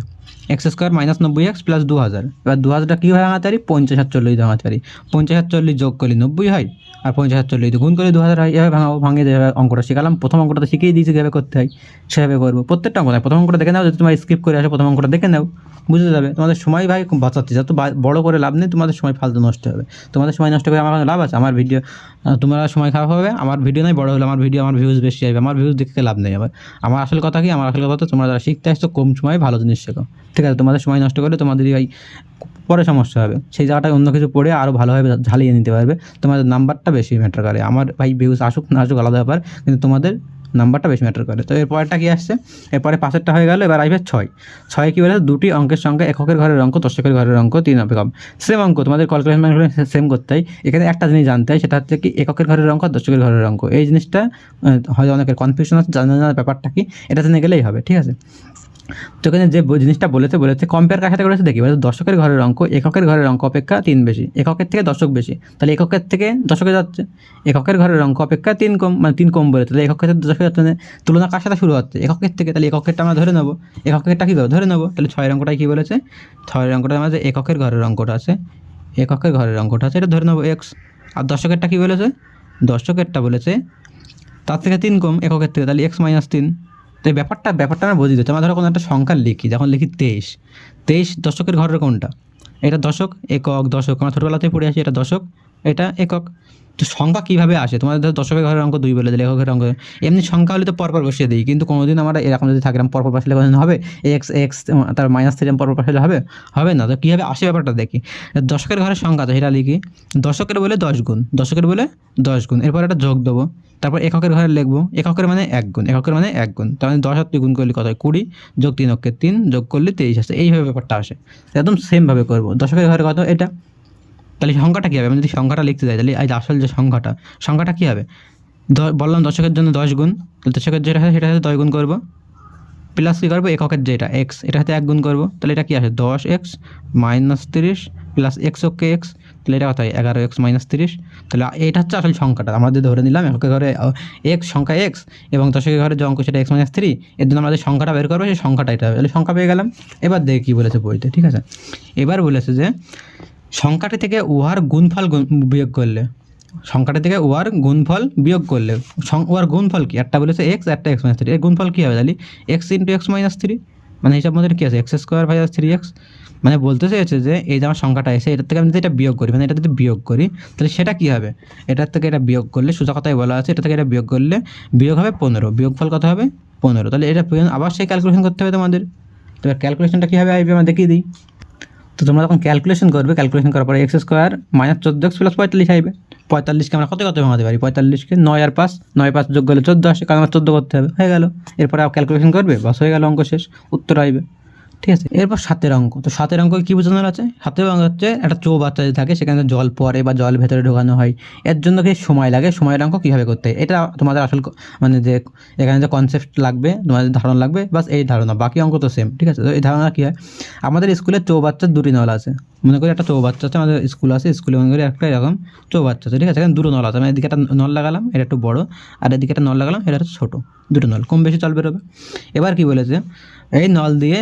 x² - 90x + 2000। এবার 2000টা কীভাবে ভাঙাতে পারি, 50 আর 40 ভাঙাতে পারি। 50 আর 40 যোগ করলে 90 হয়, আর 50 আর 40 গুণ করলে 2000 হয়। এভাবে ভাঙাবো, ভাঙিয়ে যেভাবে অঙ্কটা শিখালাম, প্রথম অঙ্কটা তো শিখিয়ে দিয়েছি কীভাবে করতে হয়, সেভাবে করবো। প্রত্যেকটা অঙ্ক প্রথম অঙ্কটা দেখে নাও, যদি তোমার স্কিপ করে আসো প্রথম অঙ্কটা দেখে নাও, বুঝতে যাবে। তোমাদের সময় ভাই খুব বাঁচাচ্ছে, যত বড় করে লাভ নেই, তোমাদের সময় ফালতু নষ্ট হবে। তোমাদের সময় নষ্ট করে আমার লাভ আছে? আমার ভিডিও তোমরা সময় খারাপ হবে, আমার ভিডিও নয় বড় হলো, আমার ভিডিও আমার ভিউজ বেশি আসবে, আমার ভিউজ দেখতে লাভ নেই। আমার আসল কথা কি, আমার আসল কথা তোমরা যারা শিখতে আসছো কম সময়ে ভালো জিনিস শেখো, ঠিক আছে? তোমাদের সময় নষ্ট করলে তোমাদেরই ভাই পরে সমস্যা হবে, সেই জায়গাটায় অন্য কিছু পড়ে আরও ভালোভাবে ঝালিয়ে নিতে পারবে। তোমাদের নাম্বারটা বেশি ম্যাটার করে। আমার ভাই ভিউজ আসুক না আসুক আলাদা ব্যাপার, কিন্তু তোমাদের নাম্বারটা বেশি ম্যাটার করে। তো এরপরটা কী আসছে, এরপরে 5-এরটা হয়ে গেল, এবার আসবে 6। 6 কী বলেছে, দুটি অঙ্কের সংখ্যা এককের ঘরের অঙ্ক, দশকের ঘরের অঙ্ক 3 অপেক্ষক। সেম অঙ্ক তোমাদের ক্যালকুলেশন সেম করতে হয়। এখানে একটা জিনিস জানতে হয়, সেটা হচ্ছে কি এককের ঘরের অঙ্ক, দশকের ঘরের অঙ্ক। এই জিনিসটা হয়তো অনেকের কনফিউশন আছে, জানা ব্যাপারটা কি, এটা জেনে গেলেই হবে, ঠিক আছে? তো এখানে যে জিনিসটা বলেছে কম্পেয়ার কার সাথে করেছে দেখি, বলেছে দশকের ঘরের অঙ্ক এককের ঘরের অঙ্ক অপেক্ষা 3 বেশি, এককের থেকে দশক বেশি, তাহলে এককের থেকে দশকে যাচ্ছে। এককের ঘরের অঙ্ক অপেক্ষা 3 কম, মানে 3 কম বলেছে, তাহলে এককের থেকে দশকে যাচ্ছে। তুলনা কার সাথে শুরু হচ্ছে, এককের থেকে, তাহলে এককেরটা আমরা ধরে নেবো। এককেরটা কী ধরে নেবো, তাহলে 6 অঙ্কটাই কী বলেছে, 6 অঙ্কটা আমরা যে এককের ঘরের অঙ্কটা আছে, এককের ঘরের অঙ্কটা আছে এটা ধরে নেবো এক্স। আর দশকেরটা কী বলেছে, দশকেরটা বলেছে তার থেকে 3 কম এককের থেকে, তাহলে x-3। তো এই ব্যাপারটা আমরা বুঝি দিচ্ছি। আমরা ধরো কোনো একটা সংখ্যা লিখি, যখন লিখি 23 দশকের ঘরের কোনটা, এটা দশক, একক, দশক, আমরা ছোটোবেলাতেই পড়ে আসি, এটা দশক, এটা একক। তো সংখ্যা কীভাবে আসে, তোমাদের ধরো দশকের ঘরের অঙ্ক 2 বলে দিলে, এককের অঙ্ক এমনি সংখ্যা হলে তো পরপর বসিয়ে দিই, কিন্তু কোনোদিন আমরা এরকম যদি থাকলাম পরপর বসালে কোনোদিন হবে, এক্স তার -3 পরপর বসালে হবে না। তো কীভাবে আসে ব্যাপারটা দেখি। দশকের ঘরের সংখ্যা আছে সেটা লিখি, দশকের বলে 10 গুণ, দশকের বলে 10 গুণ, এরপর একটা যোগ দেবো, তারপর এককের ঘরে লিখবো, এককের মানে 1 গুণ, এককের মানে 1 গুণ, তার মানে 10 আর 2 গুণ করলে কত হয় 20, যোগ 3 অক্ষের 3, যোগ করলে 23 আসে। এইভাবে ব্যাপারটা আসে, একদম সেমভাবে করবো। দশকের ঘরে কত এটা, তাহলে সংখ্যাটা কী হবে, আমি যদি সংখ্যাটা লিখতে যাই, তাহলে এই আসল যে সংখ্যাটা কী হবে, বললাম দশকের জন্য 10 গুণ, তাহলে দশকের যেটা হয় সেটা সাথে 10 গুণ করবো, প্লাস কী করবো এককের যেটা এক্স, এটার সাথে 1 গুণ করবো, তাহলে এটা কী আসে 10x - 30 প্লাস এক্স অক্ষে এক্স, তাহলে এটা কত হয় 11x - 30। তাহলে এটা হচ্ছে আসল সংখ্যাটা, আমরা যে ধরে নিলাম এককের ঘরে এক্স সংখ্যা এক্স, এবং দশকের ঘরে যে অঙ্ক সেটা x - 3, এর জন্য আমরা যে সংখ্যাটা বের করবো সেই সংখ্যাটা এটা হবে। তাহলে সংখ্যা পেয়ে গেলাম। এবার দেখি কী বলেছে বইতে, ঠিক আছে? এবার বলেছে যে সংখ্যাটি থেকে উহার গুণফল বিয়োগ করলে, সংখ্যাটি থেকে উহার গুণফল বিয়োগ করলে, উহার গুণফল কি, একটা বলেছে এক্স, একটা x - 3, এর গুণফল কী হবে, তাহলে x × x - 3, মানে হিসাব মধ্যে কী আছে x² / 3x, মানে বলতে চেয়েছে যে এই যে আমার সংখ্যাটা এসে এটার থেকে আমি যদি এটা বিয়োগ করি, মানে এটা যদি বিয়োগ করি তাহলে সেটা কী হবে, এটার থেকে এটা বিয়োগ করলে, সোজা কথায় বলা আছে এটা থেকে এটা বিয়োগ করলে বিয়োগ হবে 15, বিয়োগফল কত হবে 15। তাহলে এটা আবার সেই ক্যালকুলেশন করতে হবে তোমাদের। তো ক্যালকুলেশনটা কীভাবে আসবে আমরা দেখিয়ে দিই। তো তোমরা যখন ক্যালকুলেশন করবে, ক্যালকুলেশন করার পরে x² - 14x + 45 আসবে। 45কে আমরা কত ভাঙাতে পারি, 45কে 9 আর 5, 9 5 যোগ করলে 14 আসে, কারণ আমার 14 করতে হবে, হয়ে গেল। এরপরে ক্যালকুলেশন করবে, বাস হয়ে গেল, অঙ্ক শেষ, উত্তর আসবে, ঠিক আছে? এরপর 7 অঙ্ক। তো 7 অঙ্ক কী বোঝানোর আছে, 7 অঙ্ক হচ্ছে একটা চৌবাচ্চা যে থাকে সেখানে জল পড়ে বা জল ভেতরে ঢোকানো হয়, এর জন্য কি সময় লাগে, সময়ের অঙ্ক কীভাবে করতে হয়, এটা তোমাদের আসল মানে যে এখানে যে কনসেপ্ট লাগবে, তোমাদের ধারণা লাগবে, বাস এই ধারণা, বাকি অঙ্ক তো সেম, ঠিক আছে? তো এই ধারণা কী হয়, আমাদের স্কুলে চৌবাচ্চার 2টি নল আছে, মনে করি একটা চৌবাচ্চা আছে, আমাদের স্কুল আছে, স্কুলে মনে করি একটা এরকম চৌবাচ্চা আছে, ঠিক আছে? এখানে 2টো নল আছে, মানে এদিকে একটা নল লাগালাম, এটা একটু বড়ো, আর এদিকে একটা নল লাগালাম, এটা হচ্ছে ছোটো, 2টো নল, কম বেশি জল বেরোবে। এবার কী বলেছে, এই নল দিয়ে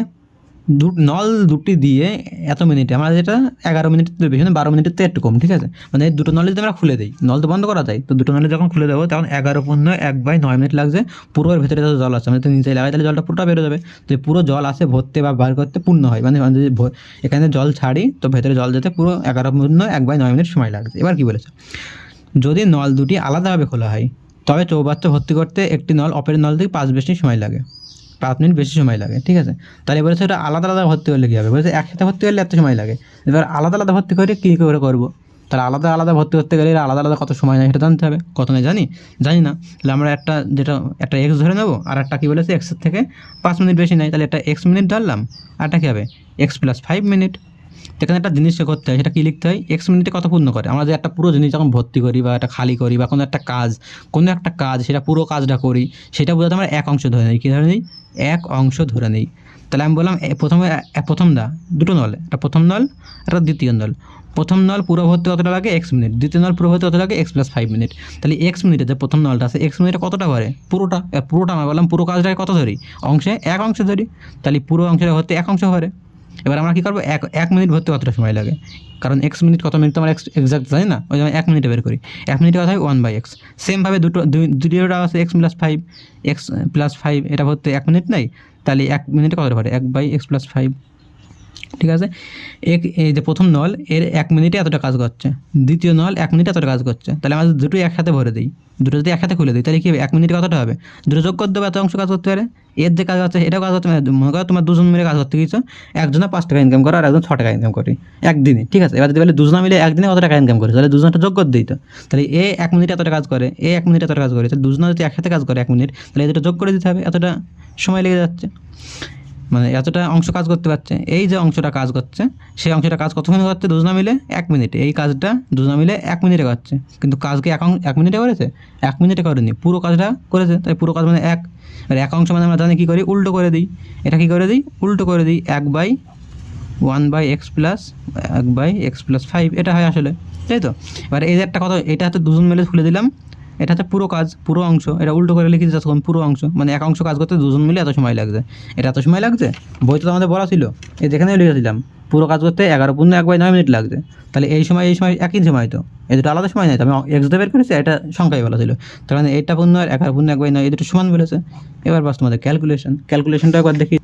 নল দুটি দিয়ে এত মিনিটে, আমরা যেটা 11 মিনিট বেশি, 12 মিনিটের থেকে একটু কম, ঠিক আছে? মানে এই 2টো নল যদি আমরা খুলে দিই, নল তো বন্ধ করা যায়, তো 2টো নলে যখন খুলে দেবো তখন 11/1/9 মিনিট লাগছে, পুরো এর ভেতরে যত জল আছে আমি তো নিচে লাগাই, তাহলে জলটা পুরোটা বেরো যাবে। তো পুরো জল আসে ভরতে বা বার করতে পূর্ণ হয়, মানে যদি এখানে জল ছাড়ি তো ভেতরে জল যেতে পুরো 11/1/9 মিনিট সময় লাগছে। এবার কী বলেছে, যদি নল দুটি আলাদাভাবে খোলা হয় তবে চৌবাচ্চা ভর্তি করতে একটি নল অপরের নল থেকে 5 বেশি সময় লাগে, 5 মিনিট বেশি সময় লাগে, ঠিক আছে? তাহলে বলেছে এটা আলাদা আলাদা ভর্তি করলে কী হবে, বলেছে একসাথে ভর্তি করলে এত সময় লাগে। এবার আলাদা আলাদা ভর্তি করে কী করে করবো, তাহলে আলাদা আলাদা ভর্তি করতে গেলে আলাদা আলাদা কত সময় নেয় সেটা জানতে হবে, কত নেয় জানি না। তাহলে আমরা একটা এক্স ধরে নেবো, আর একটা কী বলেছে এক্সের থেকে 5 মিনিট বেশি নেয়, তাহলে একটা x মিনিট ধরলাম, আর একটা কী হবে x + 5 মিনিট। এখানে একটা জিনিস করতে হয়, সেটা কী লিখতে হয়, এক্স মিনিটে কত পূর্ণ করে। আমরা যে একটা পুরো জিনিস যখন ভর্তি করি বা একটা খালি করি বা কোনো একটা কাজ সেটা পুরো কাজটা করি, সেটা বোঝাতে আমরা এক অংশ ধরে নিই। কী ধরে নিই? এক অংশ ধরে নিই। তাহলে আমি বললাম দুটো নল, একটা প্রথম নল, একটা দ্বিতীয় নল। প্রথম নল পুরো ভর্তি কতটা লাগে? X minute. দ্বিতীয় নল পুরো ভর্তি কত লাগে? X plus 5 minute. তাহলে এক্স মিনিটে যে প্রথম নলটা আছে, এক্স মিনিটে কতটা করে? পুরোটা আমরা বললাম পুরো কাজটাকে কত ধরি? এক অংশে ধরি। তাহলে পুরো অংশটা ভর্তি এক অংশ করে। এবার আমরা কী করবো? এক মিনিট ভর্তি কতটা সময় লাগে? কারণ এক্স মিনিট কত মিনিট তো আমরা এক্সাক্ট জানি না, ওই জন্য 1 মিনিটে বের করি। 1 মিনিটে কথা হয় 1/x। সেমভাবে দ্বিতীয়টা আছে এক্স প্লাস 5, এটা ভর্তি 1 মিনিট নেই। তাহলে 1 মিনিটে কতটা পারে? 1/x+5। ঠিক আছে, এই যে প্রথম নল এর 1 মিনিটে এতটা কাজ করছে, দ্বিতীয় নল 1 মিনিটে এতটা কাজ করছে। তাহলে আমরা দুটোই একসাথে ভরে দিই, দুটো যদি একসাথে খুলে দিই তাহলে কী হবে? 1 মিনিটে কতটা হবে? দুটো যোগ করে দেবে, এত অংশ কাজ করতে পারে। এর যে কাজ আছে এটাও কাজ করতে পারে। মনে করো তোমার দুজন মিলে কাজ করতে গিয়েছো, একজনে 5 টাকা ইনকাম করো আর একজন 6 টাকা ইনকাম করি একদিনে। ঠিক আছে, এবার যদি বলে দুজনে মিলে একদিনে কত টাকা ইনকাম করে, তাহলে দুজনটা যোগ করে দিই। তো তাহলে 1 মিনিটে এতটা কাজ করে, 1 মিনিটে এতটা কাজ করে, তাহলে দুজনে যদি একসাথে কাজ করে 1 মিনিট, তাহলে এতটা যোগ করে দিতে হবে, এতটা সময় লেগে যাচ্ছে। মানে এতটা অংশ কাজ করতে পারছে। এই যে অংশটা কাজ করছে, সেই অংশটা কাজ কতক্ষণ করছে? দুজনা মিলে 1 মিনিটে। এই কাজটা দুজনা মিলে 1 মিনিটে করছে, কিন্তু কাজকে 1 মিনিটে করেছে? 1 মিনিটে করেনি, পুরো কাজটা করেছে। তাই পুরো কাজ মানে 1, আর 1 অংশ মানে আমরা জানি কী করি? উল্টো করে দিই। এটা কী করে দিই? উল্টো করে দিই। 1/x+5, এটা হয় আসলে, তাই তো? এবার এই যে একটা কথা, এটা হচ্ছে দুজন মিলে খুলে দিলাম, এটা হচ্ছে পুরো কাজ, পুরো অংশ। এটা উল্টো করে লিখে দিচ্ছি তখন পুরো অংশ, মানে এক অংশ কাজ করতে দুজন মিলে এত সময় লাগছে। এটা এত সময় লাগছে, বইতে তো আমাদের বলা ছিল, এই যেখানে লিখেছিলাম পুরো কাজ করতে 11 × 1/9 মিনিট লাগছে। তাহলে এই সময় একই সময়, তো এই দুটো আলাদা সময় নেই তো। আমি এক্স বের করেছি, এটা সংখ্যায় বলা ছিল। তার মানে 8টা পূর্ণ আর 11/1/9 এই দুটো সমান বলেছে। এবার বাস তোমাদের ক্যালকুলেশনটা একবার দেখি।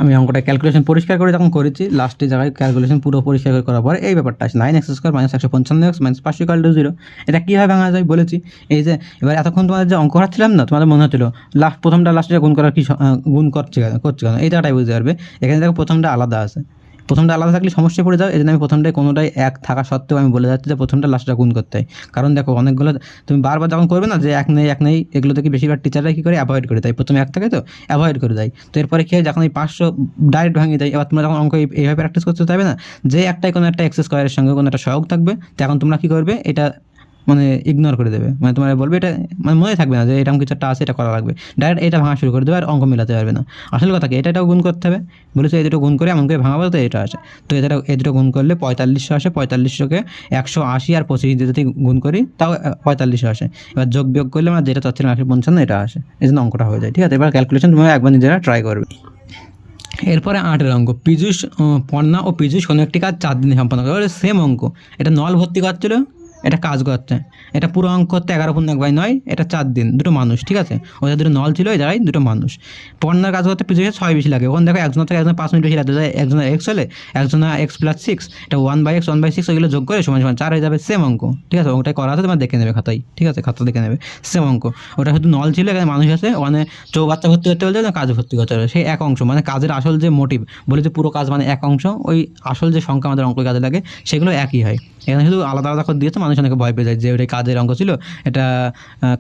আমি অঙ্কটা ক্যালকুলেশন পরিষ্কার করে যখন করেছি, লাস্টে জায়গায় ক্যালকুলেশন পুরো পরিষ্কার করে করার পর এই ব্যাপারটা আছে, 9x² - 155x - 500 = 0। এটা কীভাবে ভাঙা যায় বলেছি। এই যে এবার এতক্ষণ তোমাদের যে অঙ্ক করাচ্ছিলাম না, তোমাদের মনে হচ্ছিল লাস্টে গুণ করার গুণ করছে কেন, এই জায়গাটাই বুঝতে পারবে। এখানে দেখো প্রথমটা আলাদা আছে, প্রথমটা আলাদা থাকলে সমস্যায় পড়ে যাও। এই জন্য আমি প্রথমটায় কোনোটাই 1 থাকা সত্ত্বেও আমি বলে যাচ্ছি যে প্রথমটা লাস্টটা গুণ করতে হয়। কারণ দেখো অনেকগুলো তুমি বারবার যখন করবে না যে 1 নেই, এগুলো থেকে বেশিরভাগ টিচাররা কী করে? অ্যাভয়েড করে দেয়। প্রথমে 1 থাকে তো অ্যাভয়েড করে দেয়। তো এরপরে কী হয়? যখন এই 500 ডাইরেক্ট ভাঙিয়ে দেয়, এবার তোমরা যখন অঙ্ক এইভাবে প্র্যাকটিস করতে চাইবে না, যে একটাই কোনো একটা x² সঙ্গে কোনো একটা সহগ থাকবে, তখন তোমরা কী করবে? এটা মানে ইগনোর করে দেবে, মানে তোমরা বলবে এটা, মানে মনে থাকবে না যে এরকম কিছু একটা আছে, এটা করা লাগবে। ডাইরেক্ট এটা ভাঙা শুরু করে দেবে আর অঙ্ক মেলাতে পারবে না। আসল কথা কি? এটাও গুণ করতে হবে বলেছে, এই দুটো গুণ করে এমন করে ভাঙাবো তো এটা আসে। তো এই দুটো গুণ করলে 4500 আসে, 4500কে 180 আর 25 দিয়ে যদি গুণ করি তাও 4500 আসে। এবার যোগ বিয়োগ করলে আমরা যেটা চাচ্ছিলাম 155 এটা আসে, এই জন্য অঙ্কটা হয়ে যায়। ঠিক আছে, এবার ক্যালকুলেশন তুমি একবার নিজেরা ট্রাই করবে। এরপরে 8 অঙ্ক, পর্ণা ও পীযূষ কোনো একটি কাজ 4 দিনে সম্পন্ন করে। সেম অঙ্ক, এটা নল ভর্তি করছিল, এটা কাজ করছে, এটা পুরো অঙ্ক করতে 11/1/9, এটা 4 দিন, দুটো মানুষ। ঠিক আছে, ওদের দুটো নল ছিল, এই জায়গায় দুটো মানুষ। পর্ণার কাজ করতে পীযূষের 6 বেশি লাগে। ওখানে দেখো একজনের থেকে একজন 5 মিনিট বেশি লাগবে, একজনের x হলে একজনের x+6, এটা 1/x 1/6 ওইগুলো যোগ করে সমান 4 হয়ে যাবে। সেম অঙ্ক। ঠিক আছে, ওটাই করা আছে, তোমার দেখে নেবে খাতায়। ঠিক আছে, খাতা দেখে নেবে। সেম অঙ্ক, ওটা শুধু নল ছিল, এখানে মানুষ আছে, ওখানে বাচ্চা ভর্তি করতে বলছে না, কাজ ভর্তি করতে হবে। সেই এক অংশ, মানে কাজের আসল যে মোটিভ বলে যে পুরো কাজ মানে এক অংশ, ওই আসল যে সংখ্যা আমাদের অঙ্ক কাজে লাগে সেগুলো একই হয়। এখানে শুধু আলাদা আলাদা করে দিয়েছে, মানুষ অনেকে ভয় পেয়ে যায় যে ওটাই কাজের অঙ্ক ছিল, এটা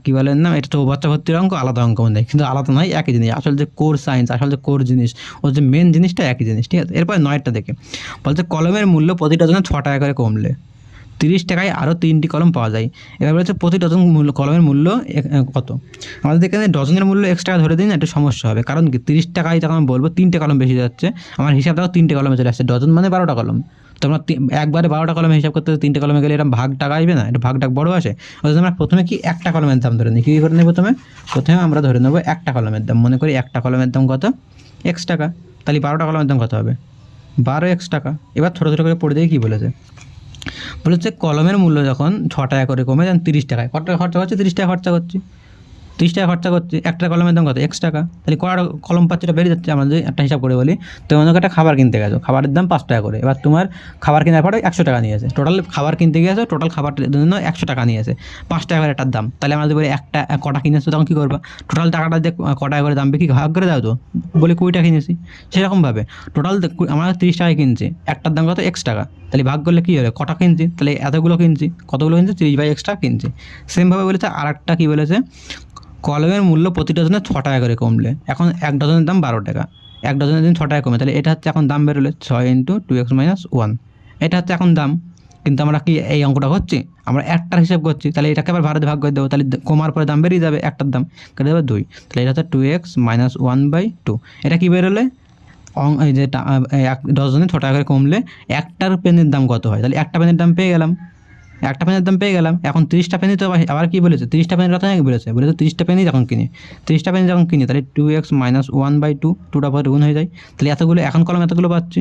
কী বলেন না, এটা তো বাচ্চা ভর্তির অঙ্ক, আলাদা অঙ্ক মনে হয়, কিন্তু আলাদা নয়, একই জিনিস। আসল যে কোর সায়েন্স, আসল যে কোর জিনিস, ওর যে মেন জিনিসটা একই জিনিস। ঠিক আছে, এরপরে 9টা দেখে বলছে কলমের মূল্য প্রতি ডজনে 6 টাকা করে কমলে 30 টাকায় আরও 3টি কলম পাওয়া যায়। এবার বলছে প্রতি ডজন কলমের মূল্য কত। আমাদের এখানে ডজনের মূল্য এক্সট্রা ধরে দিন, একটু সমস্যা হবে। কারণ কি 30 টাকায় যখন আমি বলবো 3টে কলম বেশি যাচ্ছে, আমার হিসাব দেখো 3টে কলমে চলে আসছে, ডজন মানে 12টা কলম। তোমরা একবারে 12টা কলমে হিসাব করতে 3টে কলমে গেলে এরকম ভাগ টাকা আসবে না, এটা ভাগ বড়ো আসে। ওই জন্য আমরা প্রথমে কি একটা কলমের দাম ধরে নিই। কী করে নেই? প্রথমে আমরা ধরে নেবো একটা কলমের দাম। মনে করি একটা কলমের দাম কত? x টাকা। তাহলে 12টা কলমের দাম কত হবে? 12x টাকা। এবার ছোটো ছোটো করে পড়ে দিয়ে কী বলেছে? বলেছে কলমের মূল্য যখন 6 টাকা করে কমে, যখন 30 টাকায়, কত টাকা খরচা করছে? 30 টাকা খরচা করছি। 30 টাকা খরচা করছি, একটা কলমের দাম কত? x টাকা। তাহলে কটা কলম পাচ্ছি, এটা বেড়ে যাচ্ছে। আমরা যদি একটা হিসাব করে বলি, তুমি অনেক একটা খাবার কিনতে গেছো, খাবারের দাম 5 টাকা করে। এবার তোমার খাবার কেনার পরে 100 টাকা নিয়েছে, টোটাল খাবার কিনতে গিয়েছো, টোটাল খাবারের জন্য 100 টাকা নিয়েছে, 5 টাকা করে একটার দাম। তাহলে আমরা যদি বলি একটা কটা কিনেছো, তখন কী করবা? টোটাল টাকাটা যে কটা করে দাম কি ভাগ করে দাও, তো বলি 20 টাকা কিনেছি। সেরকমভাবে টোটাল আমরা 30 টাকায় কিনছি, একটার দাম কত? x টাকা। তাহলে ভাগ করলে কী হবে? কটা কিনছি, তাহলে এতগুলো কিনছি, কতগুলো কিনছি? 30/x কিনছি। সেমভাবে বলেছে আর একটা কী বলেছে, কলমের মূল্য প্রতি ডজনে 6 টাকা করে কমলে। এখন 1 ডজনের দাম 12 টাকা, 1 ডজনের দিন 6 টাকা কমে, তাহলে এটা হচ্ছে এখন দাম বেরোলে 6 × 2x - 1, এটা হচ্ছে এখন দাম, কিন্তু আমরা কি এই অঙ্কটা করছি, আমরা একটার হিসাব করছি, তাহলে এটাকে আবার ভারতে ভাগ করে দেবো, তাহলে কমার পরে দাম বেরিয়ে যাবে, একটার দাম কেটে দেবে 2, তাহলে এটা হচ্ছে 2x - 1/2। এটা কী বেরোলে এই যে 10 জনে 6 টাকা করে কমলে একটার পেনের দাম কত হয়, তাহলে একটা পেনের দাম পেয়ে গেলাম, একটা পেনের দাম পেয়ে গেলাম। এখন 30টা পেনি তো আবার কী বলেছে, 30টা পেনের কথা নাকি বলেছে 30টা পেনি যখন কিনি, 30টা পেনি যখন কিনি, তাহলে 2x - 1/2, 2টা পরে গুণ হয়ে যায়, তাহলে এতগুলো এখন কলম এতগুলো পাচ্ছি,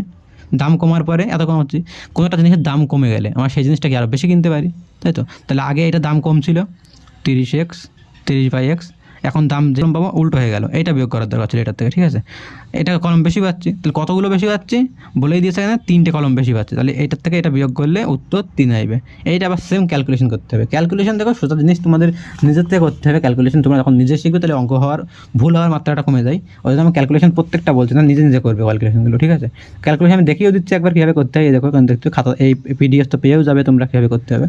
দাম কমার পরে এত কম হচ্ছে। কোনো একটা জিনিসের দাম কমে গেলে আমরা সেই জিনিসটাকে আরও বেশি কিনতে পারি, তাই তো। তাহলে আগে এটা দাম কম ছিল 30x, 30/x, এখন দাম যেরকম পাবো উল্টো হয়ে গেল, এইটা বিয়োগ করার দরকার ছিল এটার থেকে, ঠিক আছে। এটা কলম বেশি পাচ্ছি, তাহলে কতগুলো বেশি পাচ্ছি বলেই দিয়েছে এখানে, 3টে কলম বেশি পাচ্ছি, তাহলে এইটার থেকে এটা বিয়োগ করলে উত্তর 3 আসবে। এইটা আবার সেম ক্যালকুলেশন করতে হবে। ক্যালকুলেশন দেখো সোজা জিনিস তোমাদের নিজের থেকে করতে হবে। ক্যালকুলেশন তোমরা যখন নিজে শিখবে তাহলে অঙ্ক হওয়ার ভুল হওয়ার মাত্রাটা কমে যায়। ওই জন্য আমি ক্যালকুলেশন প্রত্যেকটা বলছি না, নিজে নিজে করবে ক্যালকুলেশনগুলো, ঠিক আছে। ক্যালকুলেশন আমি দেখিয়েও দিচ্ছি একবার কীভাবে করতে হয়, এই দেখো কারণ দেখতে খাতা এই পিডিএফ তো পেয়েও যাবে তোমরা কীভাবে করতে হবে।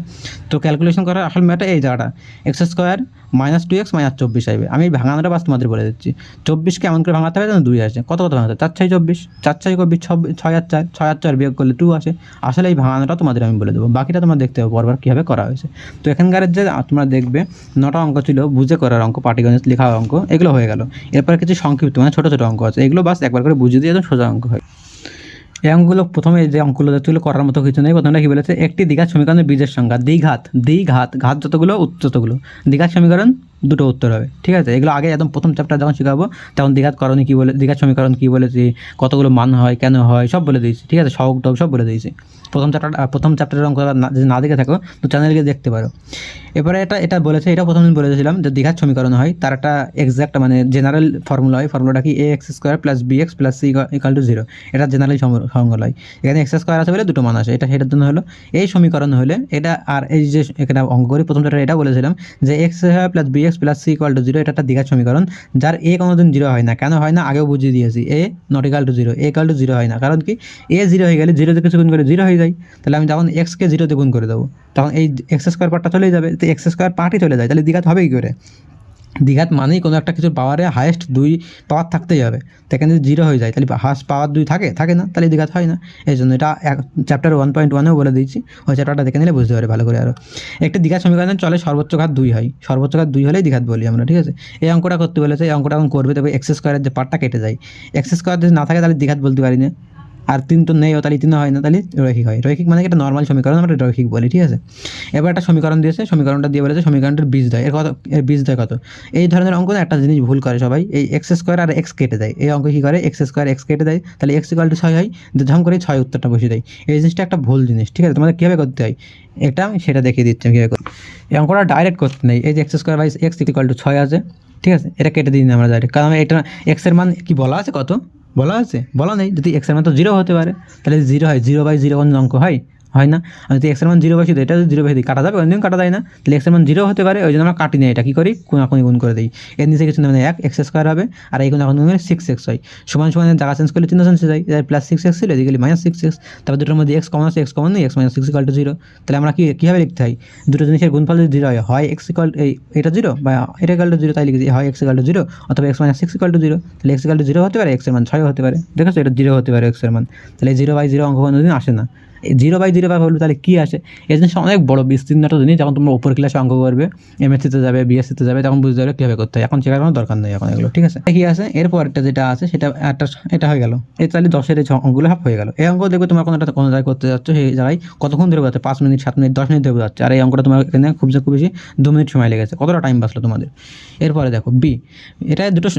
তো ক্যালকুলেশন করার আসল ম্যাটার এই জায়গাটা, x² - 2x - 24 আসবে। আমি ভাঙানোটা বাস তোমাদের বলে দিচ্ছি। 24কে এমন করে ভাঙাতে হবে যেন 2 আসে। কত ভাঙাতে হবে, 4 × 6 = 24, 4 × 6 = 24, 6 আর 4, 6 আর 4 বিয়োগ করলে 2 আসে। আসলে এই ভাঙানোটা তোমাদের আমি বলে দেবো, বাকিটা তোমরা দেখতে হবে পরবার কীভাবে করা হয়েছে। তো এখানকার যে তোমরা দেখবে 9টা অঙ্ক ছিল বুঝে করার অঙ্ক, পাটিগণিত লেখা অঙ্ক, এগুলো হয়ে গেল। এরপর কিছু সংক্ষিপ্ত মানে ছোটো ছোটো অঙ্ক আছে, এগুলো বাস একবার করে বুঝিয়ে দিয়ে সোজা অঙ্ক হয়। এই অঙ্কগুলো প্রথমে যে অঙ্কগুলো দেখছিল করার মতো কিছু নেই। প্রথমটা কী বলেছে, একটি দ্বিঘাত সমীকরণের বীজের সংখ্যা, ঘাত যতগুলো উত্তর ততগুলো, দ্বিঘাত সমীকরণ দুটো উত্তর হবে, ঠিক আছে। এগুলো আগে একদম প্রথম চ্যাপ্টার যখন শেখাবো তখন দ্বিঘাত করণী কী বলে, দ্বিঘাত সমীকরণ কী বলেছি, কতগুলো মান হয়, কেন হয়, সব বলে দিয়েছি, ঠিক আছে। সহগ টক সব বলে দিয়েছি। প্রথম চ্যাপ্টারের অঙ্ক যদি না দেখে থাকো তো চ্যানেলে গিয়ে দেখতে পারো। এবারে এটা বলেছে, এটা প্রথম দিন বলেছিলাম যে দ্বিঘাত সমীকরণ হয় তার একটা এক্সাক্ট মানে জেনারেল ফর্মুলা হয়। ফর্মুলাটা কি, ax² + bx + c = 0। এটা জেনারেল ফর্মুলা হয়। এখানে x² আছে বলে দুটো মান আসে, এটা সেটার জন্য হলো এই সমীকরণ হলে এটা। আর এই যে এখানে অঙ্ক করি প্রথম চ্যাপ্টারে এটা বলেছিলাম যে x² + bx + c = 0, এটা একটা দ্বিঘাত সমীকরণ যার a কোনোদিন 0 হয় না। কেন হয় না আগেও বুঝিয়ে দিয়েছি, a ≠ 0, a = 0 হয় না, কারণ কি a 0 হয়ে গেলে 0 তে কিছু গুণ করে 0 হয়ে যায়। তাহলে আমি যখন x-কে 0 তে গুণ করে দেবো তখন এই x² পার্টটা চলেই যাবে, তো x² পার্টই চলে যায়, তাহলে দ্বিঘাত হবে কী করে। দ্বিঘাত মানেই কোনো একটা কিছুর পাওয়ারে হায়েস্ট 2 পাওয়ার থাকতেই হবে। তো এখানে যদি 0 হয়ে যায় তাহলে হায়েস্ট পাওয়ার 2 থাকে না, তাহলে দ্বিঘাত হয় না। এই জন্য এটা চ্যাপ্টার 1.1-এও বলে দিয়েছি, ওই চ্যাপ্টারটা দেখে নিলে বুঝতে পারে ভালো করে। আরও একটি দ্বিঘাত সমীকরণ চলে সর্বোচ্চ ঘাত 2 হয়, সর্বোচ্চ ঘাত 2 হলেই দ্বিঘাত বলি আমরা, ঠিক আছে। এই অঙ্কটা করতে বলেছে, এই অঙ্কটা এখন করবে, দেখো x² যে পার্টটা কেটে যায়, x² যদি না থাকে তাহলে দ্বিঘাত বলতে পারি না। আর 3 তো নেই, তাহলে 3 হয় না, তাহলে রৈখিক হয়। রৈখিক মানে এটা নর্মাল সমীকরণ, আমরা রৈখিক বলি, ঠিক আছে। এবার একটা সমীকরণ দিয়েছে, সমীকরণটা দিয়ে বলেছে সমীকরণটার বীজদ্বয়, এর বীজদ্বয় কত। এই ধরনের অঙ্ক না একটা জিনিস ভুল করে সবাই, এই x² আর x কেটে দেয়। এই অঙ্ক কী করে, x² x কেটে দেয়, তাহলে x = 6 হয়, যখন করে 6 উত্তরটা বসিয়ে দেয়। এই জিনিসটা একটা ভুল জিনিস, ঠিক আছে। তোমাদের কীভাবে করতে হয় এটা আমি সেটা দেখিয়ে দিচ্ছি কীভাবে করতে। এই অঙ্কটা ডাইরেক্ট করতে নেই, এই যে x² / x = 6 আছে, ঠিক আছে, এটা কেটে দিই না আমরা ডাইরেক্ট, কারণ এটা x এর মান কি বলা আছে, কত বলা আছে, বলা নেই। যদি x এর মান তো 0 হতে পারে, তাহলে 0 হয়, 0/0 কোনো অঙ্ক হয় না। আমি যদি x এর মান 0 বসিয়ে দিই, এটা যদি 0 দিই কাটা যাবে, অন্যদিন কাটা যায় না, তাহলে x এর মান 0 হতে পারে, ওই জন্য আমরা কাটি নিই, এটা কী করি কোনাকুনি গুণ করে দিই। এর নিচে কিছু মানে 1 x² হবে, আর এই কোনাকুনি গুণ 6x হয়, সমান জায়গা চেঞ্জ করলে চিহ্ন চেঞ্জ হয়ে যায়, +6x ছিল এদিকে -6x, তারপর দুটোর মধ্যে x কমন আছে, x কমন নেই, x - 6 = 0। তাহলে আমরা কীভাবে লিখতে হয়, দুটো জিনিসের গুণফল যদি 0 হয় x এটা 0 বা এটা = 0, তাই লিখেছি হয় x = 0 অথবা x - 6 = 0। তাহলে x = 0 হতে পারে, x এর মান 6 হতে পারে, দেখেছো এটা 0 হতে পারে x এর মান। তাহলে 0/0 অঙ্ক কোনোদিন আসে না। 0/0 বলবো তাহলে কী আসে, এই জিনিসটা অনেক বড় বিস্তীর্ণ একটা জিনিস। যখন তোমরা উপর ক্লাসে অঙ্ক করবে, এমএসসিতে যাবে, বিএসসিতে যাবে, তখন বুঝতে পারবে কীভাবে করতে হয়, এখন শেখার কোনো দরকার নেই এখন এগুলো, ঠিক আছে। কী আছে এরপরটা যেটা আছে সেটা এটা হয়ে গেল, এই তাহলে 10-এর এই অঙ্কগুলো হাফ হয়ে গেল। এই অঙ্ক দেখবে তোমার কোনো জায়গায় করতে যাচ্ছ, সেই জায়গায় কতক্ষণ ধরে বোঝাচ্ছে, 5 মিনিট 7 মিনিট 10 মিনিট ধরে বোঝাচ্ছে, আর এই অঙ্কটা তোমার এখানে খুব বেশি 2 মিনিট সময় লেগেছে, কতটা টাইম বাঁচলো তোমাদের। এরপরে দেখো বি, এটা দুটো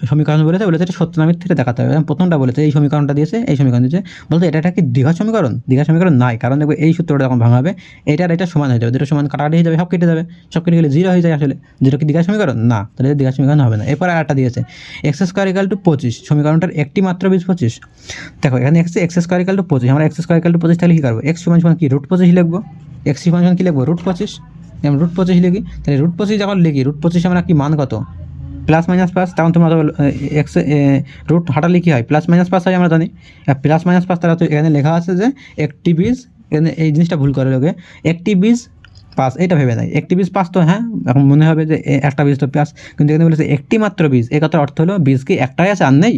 সমীকরণ বলেছে এটা সত্যনামের থেকে দেখাতে হবে। প্রথমটা বলেছে এই সমীকরণটা দিয়েছে, এই সমীকরণ দিয়েছে, বলতে এটা কি দ্বিঘাত সমীকরণ, দ্বিঘাত সমীকরণ নাই, কারণ দেখবে এই সূত্রটা যখন ভাঙাবে এটা আর এটা সমান হয়ে যাবে, দুটো সমান কাটাকাটি হয়ে যাবে, সব কেটে যাবে, সব কেটে গেলে 0 হয়ে যায়। আসলে 0 কি দ্বিঘাত সমীকরণ না, তাহলে দ্বিঘাত সমীকরণ হবে না। এরপর আরেকটা দিয়েছে x² = 25, সমীকরণটার একটি মাত্র বীজ 25। দেখো এখানে x² = 25, আমরা x² = 25 তাহলে কী করবো, x = কি √25 লিখবো, x = কি লিখবো √25, যেমন √25 লিখি, তাহলে √25 যখন লিখি, √25 আমরা কি মান কত +-5, তখন তোমরা এক্স রুট হাঁটালে কী হয়, +-5 হয় আমরা জানি, +-5 তারা তো এখানে লেখা আছে যে একটি বীজ, এখানে এই জিনিসটা ভুল করে লোকে, একটি বীজ 5, এটা ভেবে নেয় একটি বীজ 5, তো হ্যাঁ এখন মনে হবে যে একটা বীজ তো প্লাস, কিন্তু এখানে বলেছে একটি মাত্র বীজ, এই কথার অর্থ হলো বীজ কি একটাই আছে আর নেই,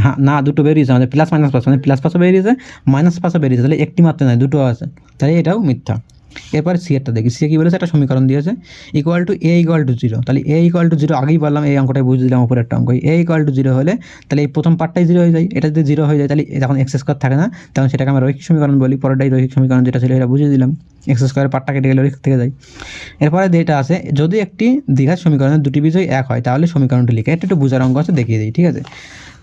হ্যাঁ না, দুটো বেরিয়েছে আমাদের, প্লাস মাইনাস পাঁচ, মানে প্লাস পাঁচও বেরিয়েছে, মাইনাস পাঁচও বেরিয়েছে, তাহলে একটি মাত্র নয়, দুটো আছে, তাহলে এটাও মিথ্যা। এরপরে সি এরটা দেখি, সি কী বলেছে, একটা সমীকরণ দিয়েছে equal to A equal to zero, তাহলে এ ইকুয়াল টু জিরো আগেই বললাম, এই অঙ্কটাই বুঝে দিলাম উপরের একটা অঙ্ক, এ ইকুয়াল টু জিরো হলে তাহলে এই প্রথম পার্টটাই জিরো হয়ে যায়, এটা যদি জিরো হয়ে যায় তাহলে যখন এক্স স্কোয়ার থাকে না, তখন সেটাকে আমরা রৈখিক সমীকরণ বলি, পরেরটাই রৈখিক সমীকরণ যেটা ছিল এটা বুঝিয়ে দিলাম, এক্স স্কোয়ারের পার্টটা কেটে গেলে রৈখিক থেকে যায়। এরপরে যেটা আছে, যদি একটি দ্বিঘাত সমীকরণের দুটি বিজয় এক হয় তাহলে সমীকরণটি লিখে, এটা একটু বোঝার অঙ্ক আছে, দেখিয়ে দিই, ঠিক আছে।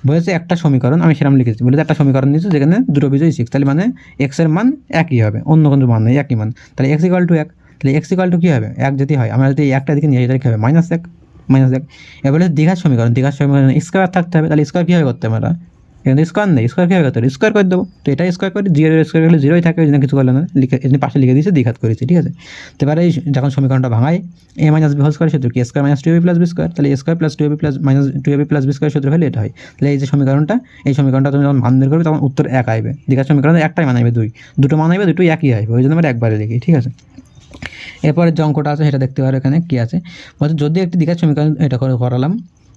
বলেছে একটা সমীকরণ, আমি সেরকম লিখেছি, বলেছে একটা সমীকরণ দিয়েছে যেখানে দুটো বিজয় সিক্স, তাহলে মানে এক্সের মান একই হবে, অন্য কোনো মান নেই, একই মান, তাহলে এক্স ইকুয়াল টু এক, তাহলে এক্স ইকুয়াল টু কী হবে, এক যদি হয়, আমরা যদি একটা দিকে নিয়ে যাই তাহলে কী হবে, মাইনাস এক, মাইনাস এক। এবার দ্বিঘাত সমীকরণ, দ্বিঘাত সমীকরণ স্কোয়ার থাকতে হবে, তাহলে স্কোয়ার কীভাবে করতে হবে, আমরা এখানে স্কোয়ার নেই, স্কোয়ার কীভাবে করতে হবে, স্কোয়ার করে দেবো, তো এটা স্কোয়ার করে, জিরো স্কোয়ার করলে জিরোই থাকে, ওই জন্য কিছু করলে না, লিখে এখানে পাশে লিখে দিয়েছে, দ্বিঘাত করেছি, ঠিক আছে। তো এবারে এই যখন সমীকরণটা ভাঙাই, A minus B whole square সূত্র কি, square minus two AB plus B square, তাহলে A square plus two AB plus minus two AB plus B square সূত্র হলে এটা হয়, তাহলে এই যে সমীকরণটা, এই সমীকরণটা তুমি যখন মান বের করবে তখন উত্তর এক আসবে, দ্বিঘাত সমীকরণে একটাই মান আসবে, দুটো মান আসবে, দুটোই একই আসবে, ওই জন্য আমরা একবারে লিখি, ঠিক আছে। এরপরে যে অঙ্কটা আছে সেটা দেখতে পারো, এখানে কী আছে বলছে, যদি একটি দ্বিঘাত সমীকরণ, এটা করে করালাম,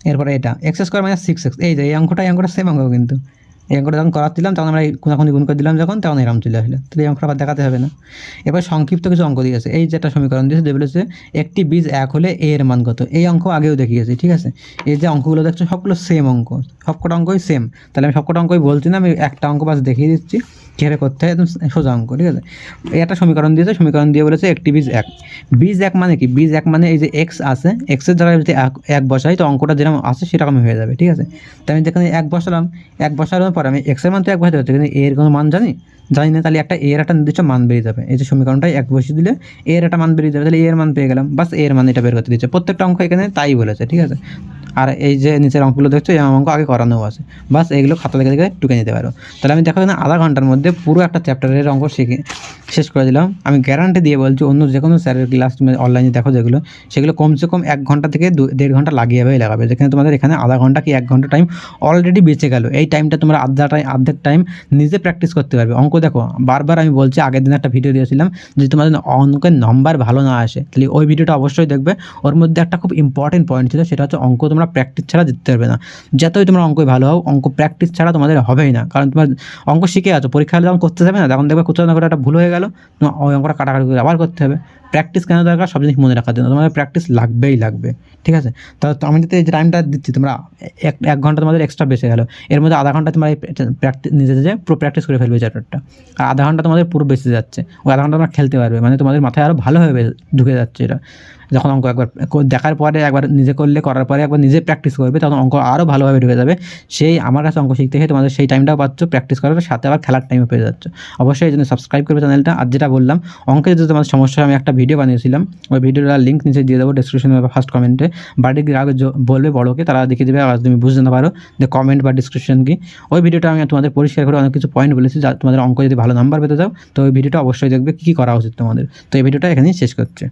এরপরে এটা x square minus six x, এই যে এই অঙ্কটা সেম অঙ্ক, কিন্তু এই অঙ্কটা যখন করাচ্ছিলাম তখন আমরা কোনাকুনি গুণ করে দিলাম, যখন তখন এরকম চলে আসলে, তাহলে এই অঙ্কটা আবার দেখাতে হবে না। এবার সংক্ষিপ্ত কিছু অঙ্ক দিয়েছে, এই যে একটা সমীকরণ দিয়েছে, যে বলেছে একটি বীজ এক হলে এ এর মান কত, এই অঙ্ক আগেও দেখিয়েছি, ঠিক আছে। এই যে অঙ্কগুলো দেখছো সবগুলো সেম অঙ্ক, সবকটা অঙ্কই সেম, তাহলে আমি সবকটা অঙ্কই বলছি না, আমি একটা অঙ্ক বাস দেখিয়ে দিচ্ছি কীভাবে করতে হয়, একদম সোজা অঙ্ক, ঠিক আছে। এই একটা সমীকরণ দিয়েছে, সমীকরণ দিয়ে বলেছে একটি বীজ এক, বীজ এক মানে কি, বীজ এক মানে এই যে এক্স আছে, এক্সের জায়গায় যদি এক বসাই তো অঙ্কটা যেরকম আছে সেরকমই হয়ে যাবে, ঠিক আছে। তাই আমি যেখানে এক বসালাম, এক বসানোর পরে আমি এক্সের মান তো এক বসাতে পারছি, কিন্তু এর কোনো মান জানি না, তাহলে এর একটা নির্দিষ্ট মান বেরিয়ে যাবে, এই যে সমীকরণটাই এক বসিয়ে দিলে এর একটা মান বেরিয়ে যাবে, তাহলে এর মান পেয়ে গেলাম, বাস এর মান এটা বের করতে দিচ্ছে, প্রত্যেকটা অঙ্ক এখানে তাই বলেছে, ঠিক আছে। আর এই যে নিচের অঙ্কগুলো দেখছো, এই অঙ্ক আগে করানো আছে, বাস এইগুলো খাতা দেখে দেখে টুকে নিতে পারো। তাহলে আমি দেখো এখানে আধা ঘন্টার মধ্যে পুরো একটা চ্যাপ্টারের অঙ্ক শিখে শেষ করে দিলাম। আমি গ্যারান্টি দিয়ে বলছি, অন্য যে কোনো স্যারের ক্লাস তুমি অনলাইনে দেখো যেগুলো, সেগুলো কমসে কম 1 ঘন্টা থেকে 1.5 ঘন্টা লাগাবে, যেখানে তোমাদের এখানে আধা ঘন্টা কি 1 ঘন্টা টাইম অলরেডি বেঁচে গেল। এই টাইমটা তোমরা অর্ধেক টাইম নিজে প্র্যাকটিস করতে পারবে। অঙ্ক দেখো, বারবার আমি বলছি, আগের দিন একটা ভিডিও দিয়েছিলাম, যদি তোমাদের অঙ্কের নাম্বার ভালো না আসে তাহলে ওই ভিডিওটা অবশ্যই দেখবে। ওর মধ্যে একটা খুব ইম্পর্টেন্ট পয়েন্ট ছিল, সেটা হচ্ছে অঙ্ক তোমরা প্র্যাকটিস ছাড়া জিততে পারবে না। যতই তোমরা অঙ্কে ভালো হও, অঙ্ক প্র্যাকটিস ছাড়া তোমাদের হবেই না। কারণ তোমার অঙ্ক শিখে আছো, পরীক্ষা হলে যখন করতে যাবে না, তখন দেখবে কোথাও না কোথাও একটা ভুল হয়ে গেল, তোমার ওই অঙ্কটা কাটাকাটি করে আবার করতে হবে। প্র্যাকটিস কেন দরকার, সব জিনিস মনে রাখার জন্য তোমাদের প্র্যাকটিস লাগবে, ঠিক আছে। তো আমি যদি এই যে টাইমটা দিচ্ছি, তোমরা 1 ঘন্টা তোমাদের এক্সট্রা বেঁচে গেল, এর মধ্যে আধা ঘন্টা তোমরা প্র্যাকটিস নিজে পুরো প্র্যাকটিস করে ফেলবে চ্যাপ্টারটা, আর আধা ঘন্টা তোমাদের পুরো বেঁচে যাচ্ছে। ওই আধা ঘন্টা তোমরা খেলতে পারবে, মানে তোমাদের মাথায় আরও ভালোভাবে ঢুকে যাচ্ছে এটা। যখন অঙ্ক একবার দেখার পরে, একবার নিজে করার পরে একবার নিজে প্র্যাকটিস করবে, তখন অঙ্ক আরও ভালোভাবে ঢুকে যাবে। সেই আমার কাছে অঙ্ক শিখতে গিয়ে তোমাদের সেই টাইমটাও পাচ্ছ, প্র্যাকটিস করার সাথে আবার খেলার টাইমও পেয়ে যাচ্ছ। অবশ্যই এই জন্য সাবস্ক্রাইব করবে চ্যানেলটা। আর যেটা বললাম, অঙ্কে যদি তোমাদের সমস্যা, আমি একটা ভিডিও বানিয়েছিলাম, ওই ভিডিওটার লিঙ্ক নিচে দিয়ে দেবো ডিসক্রিপশনে বা ফার্স্ট কমেন্টে। বাড়ির আগে বলবে বড়োকে, তারা দেখিয়ে দেবে, আর তুমি বুঝতে না পারো যে কমেন্ট বা ডিসক্রিপশন কি, ওই ভিডিওটা আমি তোমাদের পরিষ্কার করে অনেক কিছু পয়েন্ট বলেছি, যা তোমাদের অঙ্ক যদি ভালো নাম্বার পেতে যাও তো ওই ভিডিওটা অবশ্যই দেখবে কী করা উচিত তোমাদের। তো এই ভিডিওটা এখানেই শেষ করছে।